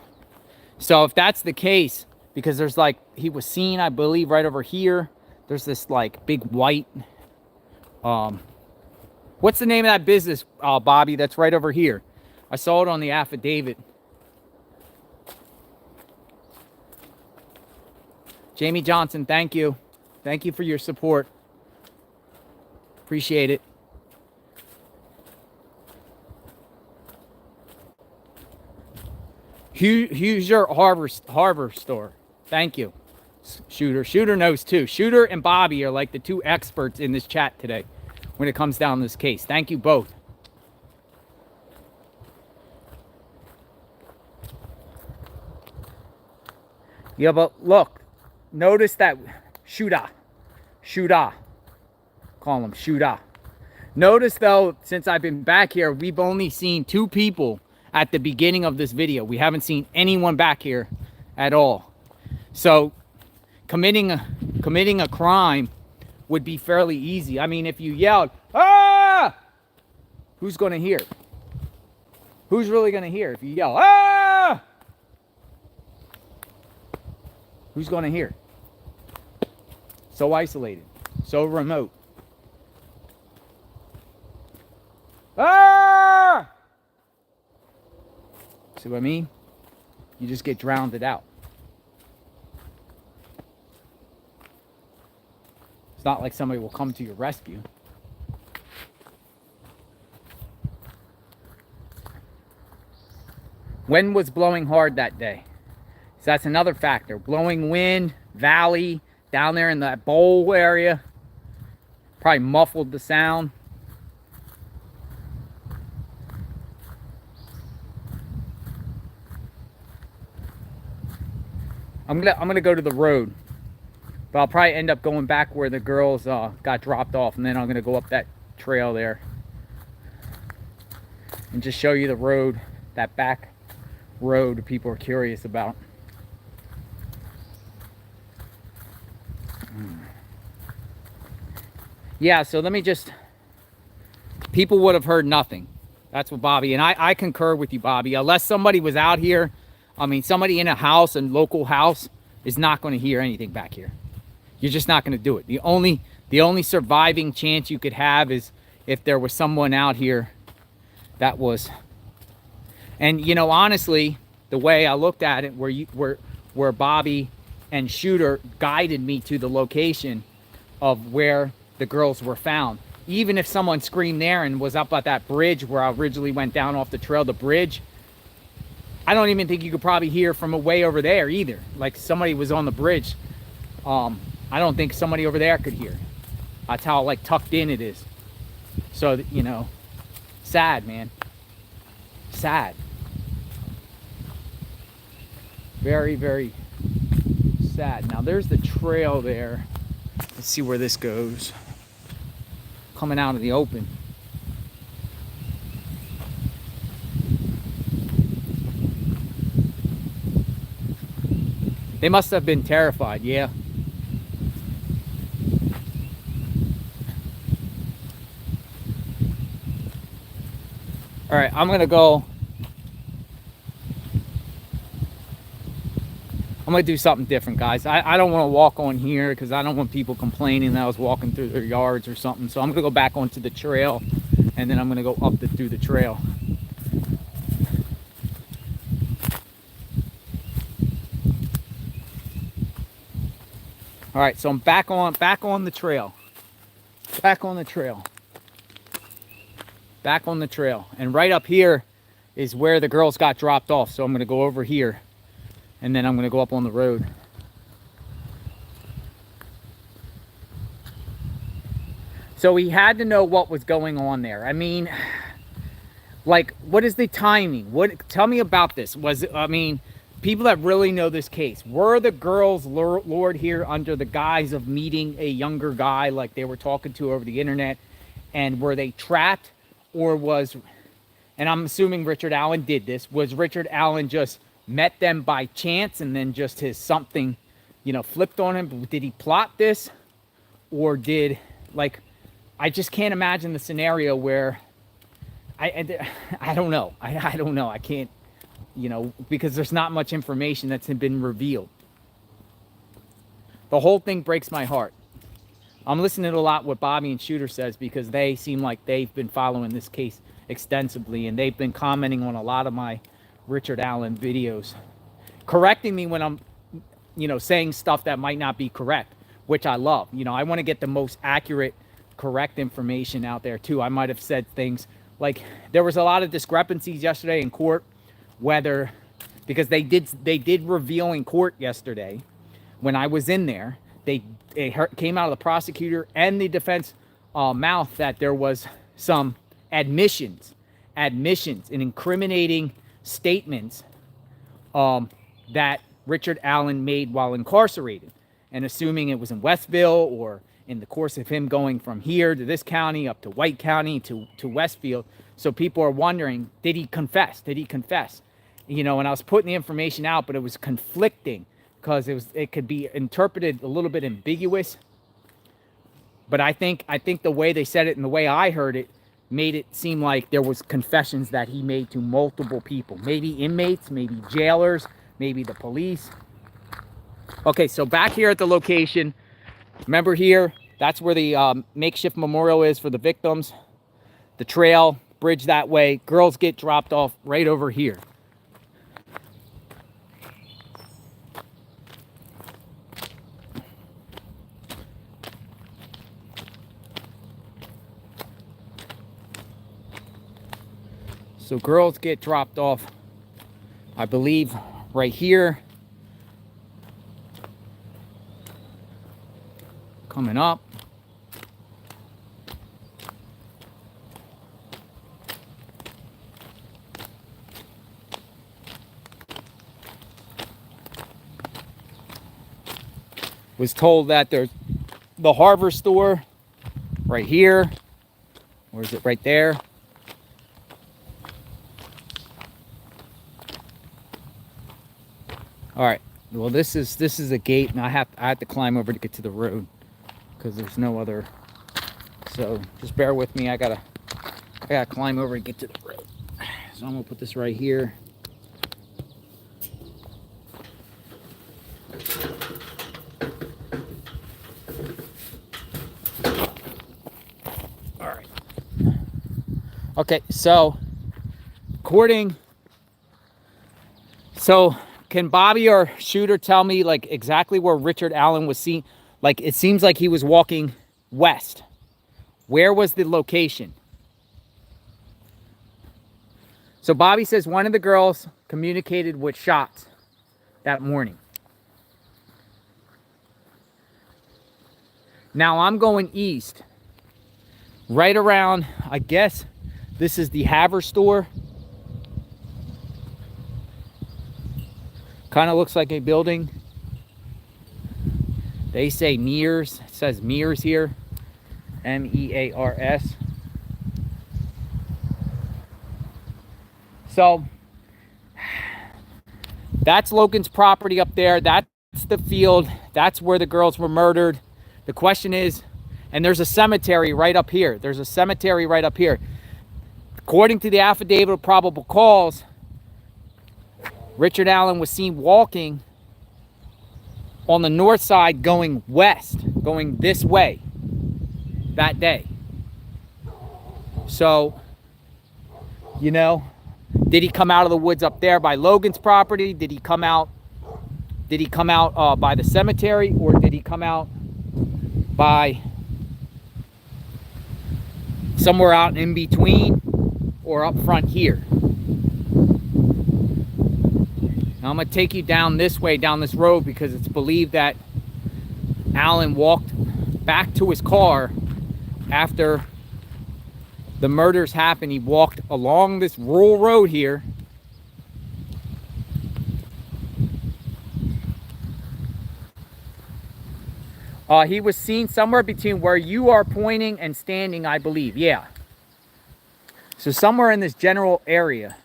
So if that's the case, because there's like, he was seen, I believe, right over here. There's this like big white, what's the name of that business, Bobby, that's right over here? I saw it on the affidavit. Jamie Johnson, thank you. Thank you for your support. Appreciate it. Hoosier Harbor Store. Thank you. Shooter knows too. Shooter and Bobby are like the two experts in this chat today when it comes down to this case. Thank you both. Yeah, but look, notice that Shooter. Call him Shooter. Notice though, since I've been back here, we've only seen two people at the beginning of this video. We haven't seen anyone back here at all. So committing a crime would be fairly easy. I mean, if you yelled, ah, who's going to hear? Who's really going to hear if you yell, ah? Who's going to hear? So isolated, so remote. Ah! See what I mean? You just get drowned out. It's not like somebody will come to your rescue. Wind was blowing hard that day. So that's another factor. Blowing wind, valley, down there in that bowl area. Probably muffled the sound. I'm gonna go to the road, but I'll probably end up going back where the girls got dropped off, and then I'm gonna go up that trail there and just show you the road, that back road people are curious about. Yeah, so let me just, people would have heard nothing. That's what Bobby, and I concur with you, Bobby. Unless somebody was out here, I mean, somebody in a house, a local house, is not going to hear anything back here. You're just not going to do it. The only surviving chance you could have is if there was someone out here that was, and you know, honestly, the way I looked at it, where Bobby and Shooter guided me to the location of where the girls were found. Even if someone screamed there and was up at that bridge where I originally went down off the trail, the bridge, I don't even think you could probably hear from way over there either. Like somebody was on the bridge. I don't think somebody over there could hear. That's how like tucked in it is. So, you know, sad, man. Sad. Very, very sad. Now there's the trail there. Let's see where this goes. Coming out of the open. They must have been terrified, yeah. All right, I'm gonna go. I'm gonna do something different, guys. I don't want to walk on here because I don't want people complaining that I was walking through their yards or something. So I'm gonna go back onto the trail, and then I'm gonna go up through the trail. All right, so I'm back on the trail. Back on the trail. Back on the trail. And right up here is where the girls got dropped off. So I'm gonna go over here, and then I'm gonna go up on the road. So he had to know what was going on there. I mean, like, what is the timing? Tell me about this. I mean, people that really know this case, were the girls lured here under the guise of meeting a younger guy like they were talking to over the internet? And were they trapped? Or was, and I'm assuming Richard Allen did this, was Richard Allen just met them by chance and then just his something, you know, flipped on him? Did he plot this? Or did, like, I just can't imagine the scenario where, I don't know. I don't know. I can't, you know, because there's not much information that's been revealed. The whole thing breaks my heart. I'm listening to a lot what Bobby and Shooter says because they seem like they've been following this case extensively, and they've been commenting on a lot of my Richard Allen videos, correcting me when I'm, you know, saying stuff that might not be correct, which I love. You know, I want to get the most accurate, correct information out there too. I might have said things like there was a lot of discrepancies yesterday in court, whether, because they did reveal in court yesterday when I was in there, it came out of the prosecutor and the defense mouth that there was some admissions and incriminating statements that Richard Allen made while incarcerated, and assuming it was in Westville or in the course of him going from here to this county up to White County to Westfield. So people are wondering, did he confess? Did he confess? You know, and I was putting the information out, but it was conflicting because it could be interpreted a little bit ambiguous. But I think the way they said it and the way I heard it made it seem like there was confessions that he made to multiple people, maybe inmates, maybe jailers, maybe the police. Okay, so back here at the location, remember here, that's where the makeshift memorial is for the victims. The trail, bridge that way. Girls get dropped off right over here. So girls get dropped off, I believe, right here. Coming up. Was told that there's the hardware store right here. Or is it right there? All right, Well, this is a gate, and I have to climb over to get to the road because there's no other. So just bear with me. I gotta climb over to get to the road. So I'm gonna put this right here. All right. Okay, so can Bobby or Shooter tell me like exactly where Richard Allen was seen? Like, it seems like he was walking west. Where was the location? So Bobby says one of the girls communicated with shots that morning. Now I'm going east, right around, I guess this is the Haver store. Kind of looks like a building. They say Mears. It says Mears here. M-E-A-R-S. So that's Logan's property up there. That's the field. That's where the girls were murdered. The question is, and there's a cemetery right up here. There's a cemetery right up here. According to the affidavit of probable cause, Richard Allen was seen walking on the north side going west, going this way that day. So, you know, did he come out of the woods up there by Logan's property? Did he come out by the cemetery, or did he come out by somewhere out in between or up front here? Now I'm going to take you down this way, down this road, because it's believed that Allen walked back to his car after the murders happened. He walked along this rural road here. He was seen somewhere between where you are pointing and standing, I believe. Yeah. So somewhere in this general area.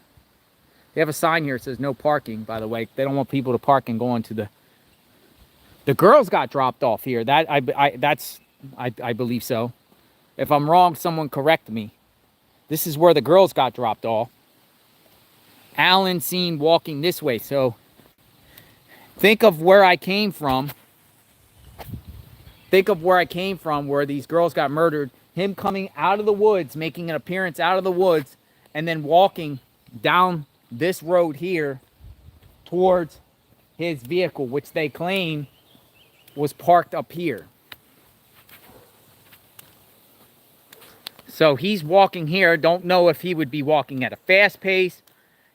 They have a sign here that says no parking, by the way. They don't want people to park and go into the girls got dropped off here. I believe so. If I'm wrong, someone correct me. This is where the girls got dropped off. Allen seen walking this way. So think of where I came from. Think of where I came from, where these girls got murdered. Him coming out of the woods, making an appearance out of the woods, and then walking down this road here towards his vehicle, which they claim was parked up here. So he's walking here. Don't know if he would be walking at a fast pace,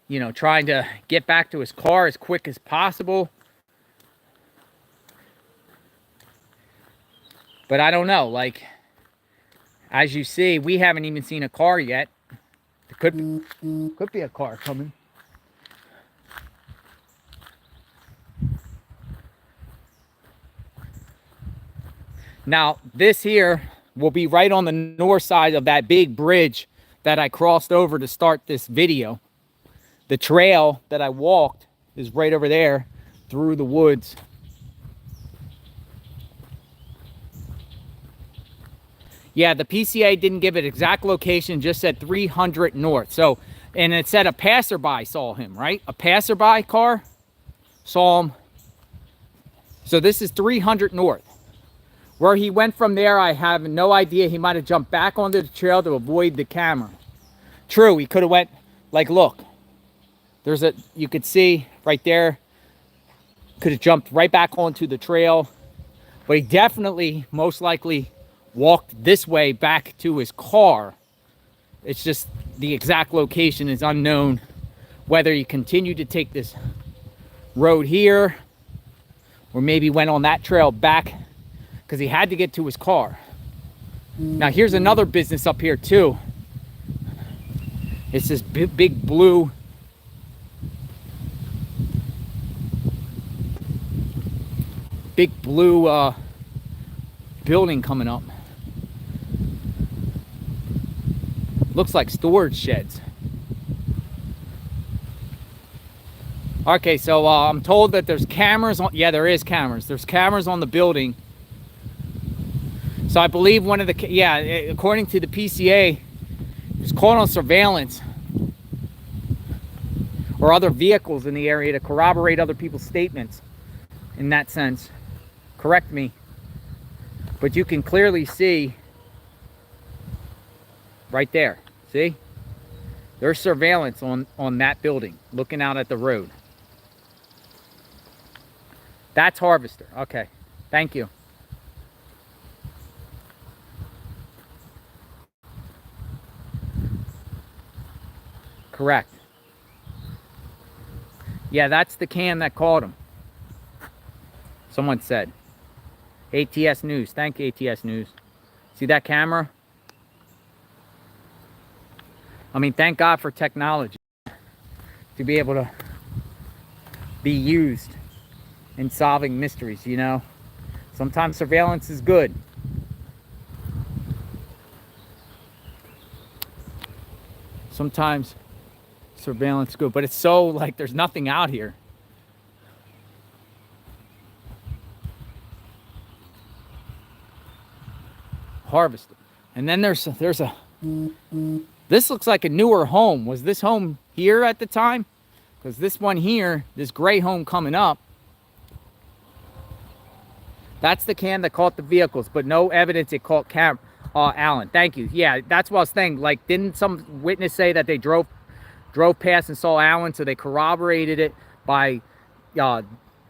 you know, trying to get back to his car as quick as possible. But I don't know. Like, as you see, we haven't even seen a car yet. There could be a car coming. Now, this here will be right on the north side of that big bridge that I crossed over to start this video. The trail that I walked is right over there through the woods. Yeah, the PCA didn't give it exact location, just said 300 north. So, and it said a passerby saw him, right? A passerby car saw him. So this is 300 north. Where he went from there, I have no idea. He might have jumped back onto the trail to avoid the camera. True, he could have went, like, look. You could see right there. Could have jumped right back onto the trail. But he definitely, most likely, walked this way back to his car. It's just the exact location is unknown. Whether he continued to take this road here, or maybe went on that trail back, because he had to get to his car. Now here's another business up here too. It's this big blue building coming up. Looks like storage sheds. Okay, so I'm told that there's cameras on. Yeah, there is cameras. There's cameras on the building. So I believe one of the, yeah, according to the PCA, it's caught on surveillance or other vehicles in the area to corroborate other people's statements. In that sense, correct me, but you can clearly see right there. See, there's surveillance on that building, looking out at the road. That's Harvester. Okay, thank you. Correct. Yeah, that's the cam that caught him. Someone said. ATS News. Thank you, ATS News. See that camera? I mean, thank God for technology to be able to be used in solving mysteries, you know? Sometimes surveillance is good. Sometimes surveillance is good, but it's so like there's nothing out here. Harvested. And then there's a, this looks like a newer home. Was this home here at the time? Because this one here, this gray home coming up, that's the cam that caught the vehicles, but no evidence it caught Alan. Thank you. Yeah, that's what I was saying. Like, didn't some witness say that they drove past and saw Alan, so they corroborated it by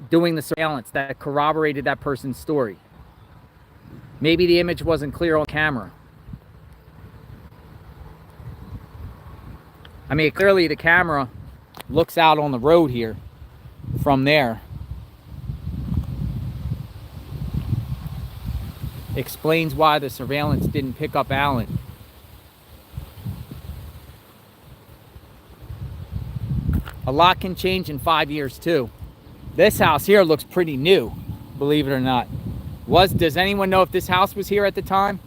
doing the surveillance that corroborated that person's story. Maybe the image wasn't clear on camera. I mean, clearly the camera looks out on the road here from there. Explains why the surveillance didn't pick up Alan. A lot can change in 5 years too. This house here looks pretty new, believe it or not. Does anyone know if this house was here at the time?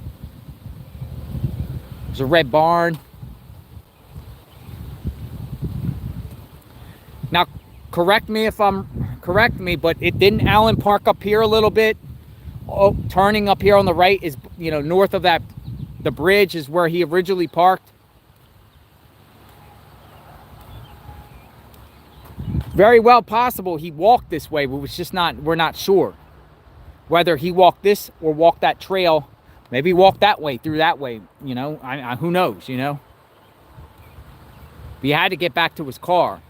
There's a red barn. Now, correct me, but it didn't Alan park up here a little bit? Oh, turning up here on the right is, you know, north of that, the bridge is where he originally parked. Very well possible he walked this way, but we're not sure whether he walked this or walked that trail. Maybe walked that way, through that way, you know, who knows, you know. But he had to get back to his car.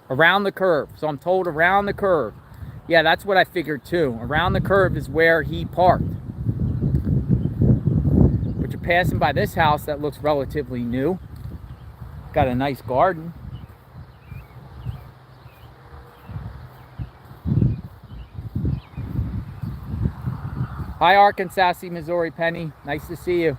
Around the curve. So I'm told around the curve. Yeah, that's what I figured too. Around the curve is where he parked. But you're passing by this house that looks relatively new. Got a nice garden. Hi, Arkansas, Missouri, Penny. Nice to see you.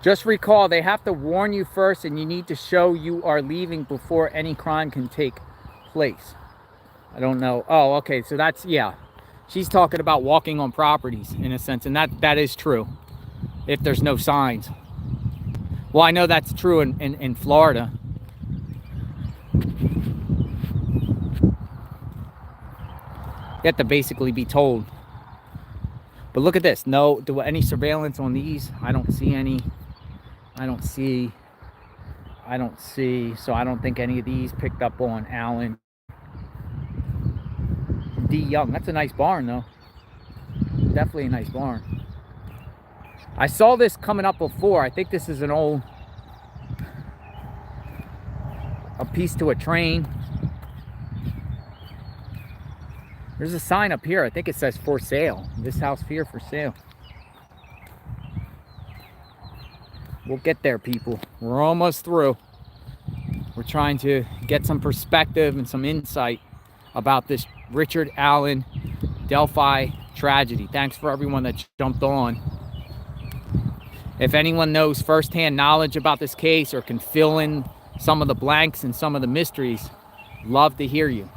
Just recall, they have to warn you first, and you need to show you are leaving before any crime can take place. I don't know. Oh, okay. So that's, yeah. She's talking about walking on properties in a sense, and that is true if there's no signs. Well, I know that's true in Florida. You have to basically be told. But look at this. No, any surveillance on these? I don't see any. I don't see. So I don't think any of these picked up on Alan D. Young. That's a nice barn, though. Definitely a nice barn. I saw this coming up before. I think this is a piece to a train. There's a sign up here. I think it says for sale. This house here for sale. We'll get there, people. We're almost through. We're trying to get some perspective and some insight about this Richard Allen Delphi tragedy. Thanks for everyone that jumped on. If anyone knows firsthand knowledge about this case or can fill in some of the blanks and some of the mysteries, love to hear you.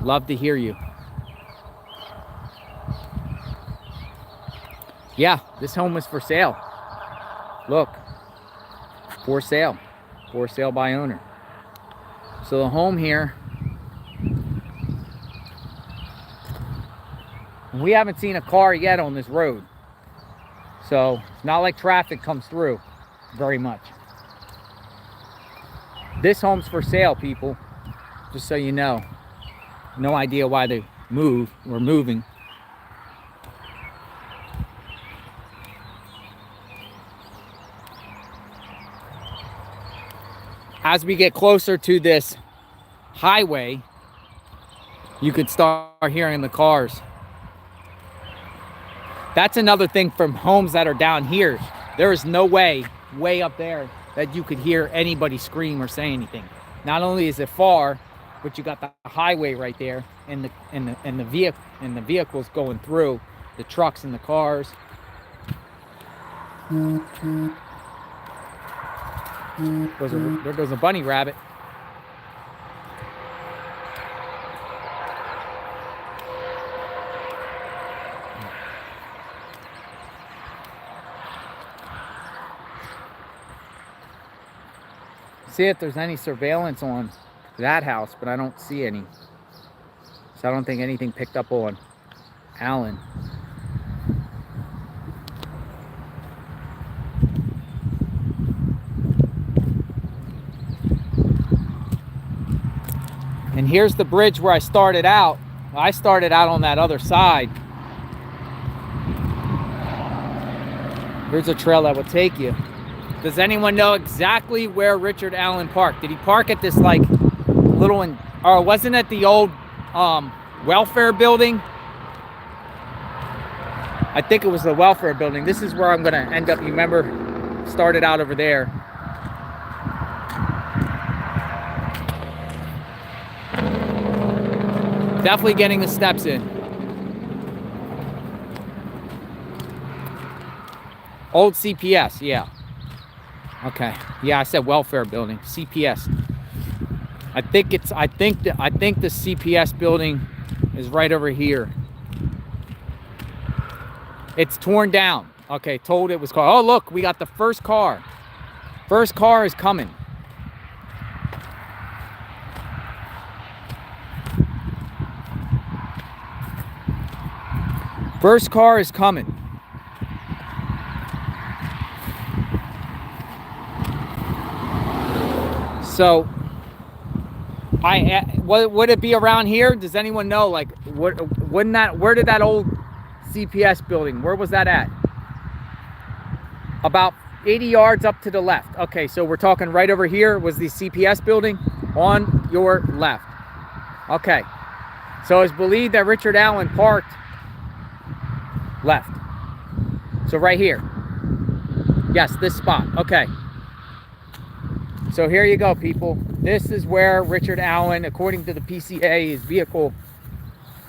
Love to hear you. Yeah, this home was for sale. Look, for sale. For sale by owner. So the home here, we haven't seen a car yet on this road. So it's not like traffic comes through very much. This home's for sale, people. Just so you know. No idea why they moved. We're moving. As we get closer to this highway, you could start hearing the cars. That's another thing from homes that are down here. There is no way up there that you could hear anybody scream or say anything. Not only is it far, but you got the highway right there, and the vehicles going through, the trucks and the cars. There goes a bunny rabbit. See if there's any surveillance on that house, but I don't see any. So I don't think anything picked up on Alan. And here's the bridge where I started out. I started out on that other side. Here's a trail that will take you. Does anyone know exactly where Richard Allen parked? Did he park at this like little, or wasn't it the old welfare building? I think it was the welfare building. This is where I'm gonna end up. You remember, started out over there. Definitely getting the steps in. Old CPS, yeah. Okay, yeah, I said welfare building, CPS. I think the CPS building is right over here. It's torn down. Okay, told it was car. Oh, look, we got the first car. First car is coming. First car is coming. So, would it be around here? Does anyone know? Like, where did that old CPS building, where was that at? About 80 yards up to the left. Okay, so we're talking right over here was the CPS building on your left. Okay, so it's believed that Richard Allen parked left. So right here. Yes, this spot. Okay. So here you go, people. This is where Richard Allen, according to the PCA, his vehicle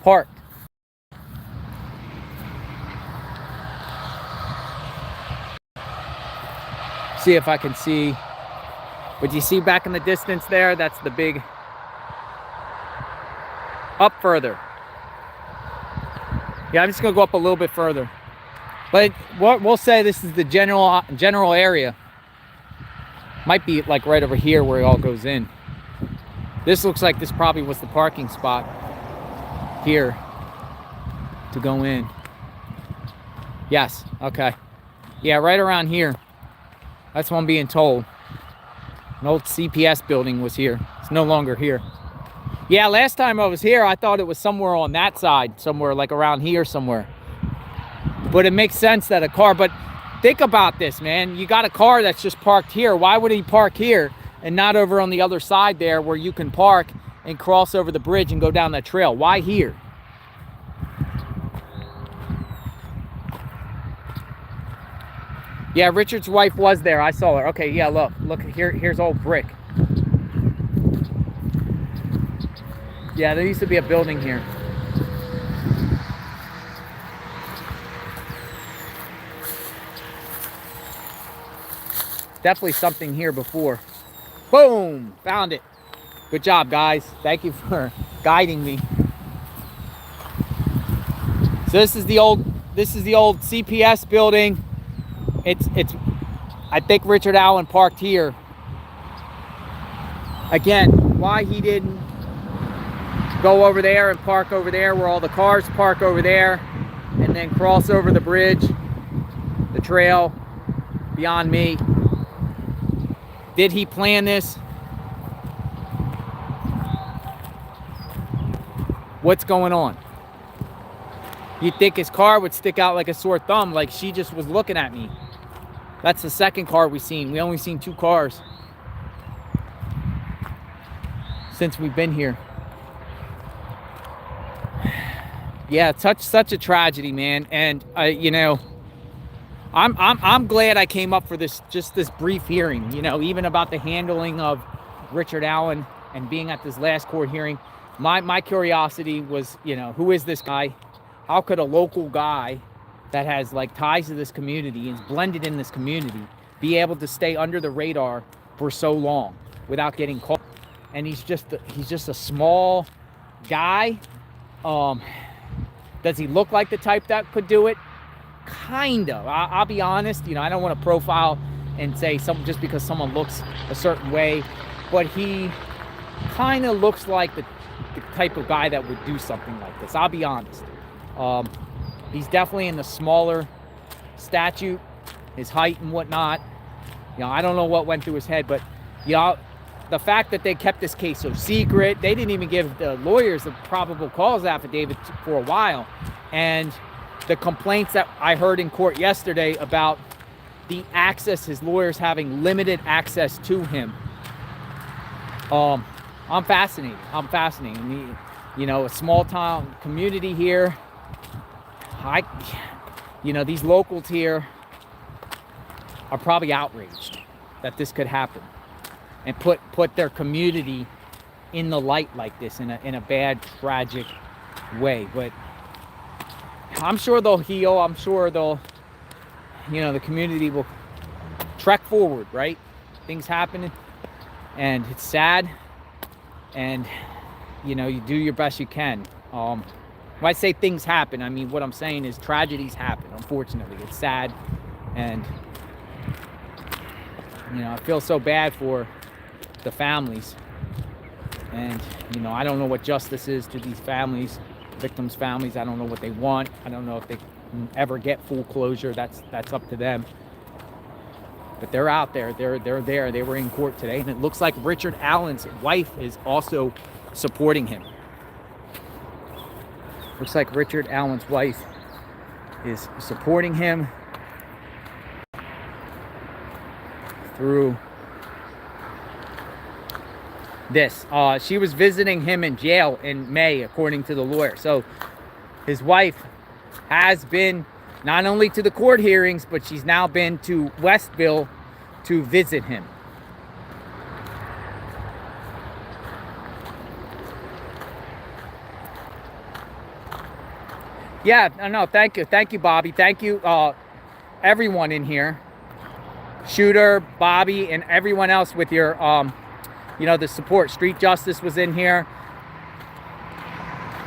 parked. See if I can see. What you see back in the distance there? That's the big. Up further. Yeah, I'm just gonna go up a little bit further. But we'll say this is the general area. Might be like right over here where it all goes in. This looks like this probably was the parking spot here to go in. Yes, okay. Yeah, right around here. That's what I'm being told. An old CPS building was here. It's no longer here. Yeah, last time I was here, I thought it was somewhere on that side, somewhere like around here somewhere. But it makes sense that a car, but think about this, man. You got a car that's just parked here. Why would he park here and not over on the other side there where you can park and cross over the bridge and go down that trail? Why here? Yeah, Richard's wife was there. I saw her. Okay, yeah, look here. Here's old brick. Yeah, there used to be a building here. definitely something here before. Boom, found it. Good job, guys. Thank you for guiding me. So this is the old CPS building. It's I think Richard Allen parked here. Again, why he didn't go over there and park over there where all the cars park over there and then cross over the bridge, the trail, beyond me. Did he plan this? What's going on? You'd think his car would stick out like a sore thumb, like she just was looking at me. That's the second car we've seen. We only seen 2 cars since we've been here. Yeah, such a tragedy, man. And you know, I'm glad I came up for this brief hearing. You know, even about the handling of Richard Allen and being at this last court hearing. My curiosity was, you know, who is this guy? How could a local guy that has like ties to this community and is blended in this community be able to stay under the radar for so long without getting caught? And he's just a small guy. Does he look like the type that could do it? Kind of. I'll be honest. You know, I don't want to profile and say just because someone looks a certain way, but he kind of looks like the type of guy that would do something like this. I'll be honest. He's definitely in the smaller statute, his height and whatnot. You know, I don't know what went through his head, but you know, the fact that they kept this case so secret, they didn't even give the lawyers a probable cause affidavit for a while. And the complaints that I heard in court yesterday about the access, his lawyers having limited access to him. I'm fascinated. You know, a small town community here. You know, these locals here are probably outraged that this could happen and put their community in the light like this in a bad, tragic way. But I'm sure they'll heal. I'm sure they'll, you know, the community will trek forward, right? Things happen and it's sad, and you know, you do your best you can. When I say things happen, I mean what I'm saying is tragedies happen. Unfortunately, it's sad, and you know, I feel so bad for the families. And you know, I don't know what justice is to these families, victims' families. I don't know what they want. I don't know if they can ever get full closure. That's up to them. But they're out there. They're there. They were in court today, and it looks like Richard Allen's wife is also supporting him. Looks like Richard Allen's wife is supporting him through this. She was visiting him in jail in May, according to the lawyer. So his wife has been not only to the court hearings, but she's now been to Westville to visit him. Yeah, no, thank you, Bobby. Thank you, everyone in here, Shooter, Bobby, and everyone else with your, you know, the support. Street Justice was in here.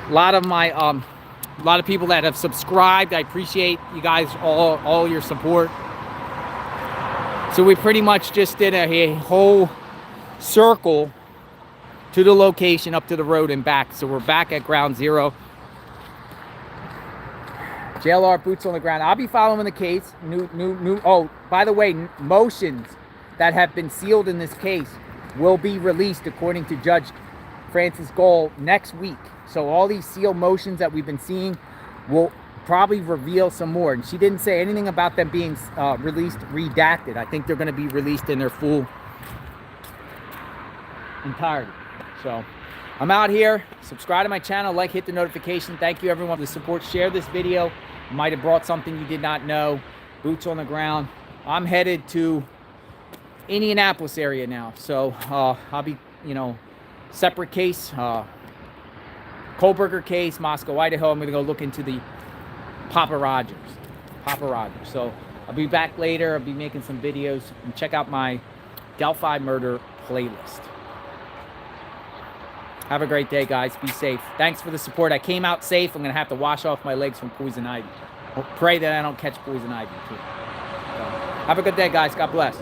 A lot of people that have subscribed. I appreciate you guys all your support. So we pretty much just did a whole circle to the location, up to the road and back. So we're back at ground zero. JLR boots on the ground. I'll be following the case. Oh, by the way, motions that have been sealed in this case will be released according to Judge Francis Gold next week. So all these sealed motions that we've been seeing will probably reveal some more. And she didn't say anything about them being released redacted. I think they're going to be released in their full entirety. So I'm out here. Subscribe to my channel, like, hit the notification. Thank you everyone for the support. Share this video. Might have brought something you did not know. Boots on the ground. I'm headed to Indianapolis area now. So I'll be, you know, separate case, Kohlberger case, Moscow, Idaho. I'm going to go look into the Papa Rogers. So I'll be back later. I'll be making some videos. And check out my Delphi murder playlist. Have a great day, guys. Be safe. Thanks for the support. I came out safe. I'm going to have to wash off my legs from poison ivy. Pray that I don't catch poison ivy, too. So, have a good day, guys. God bless.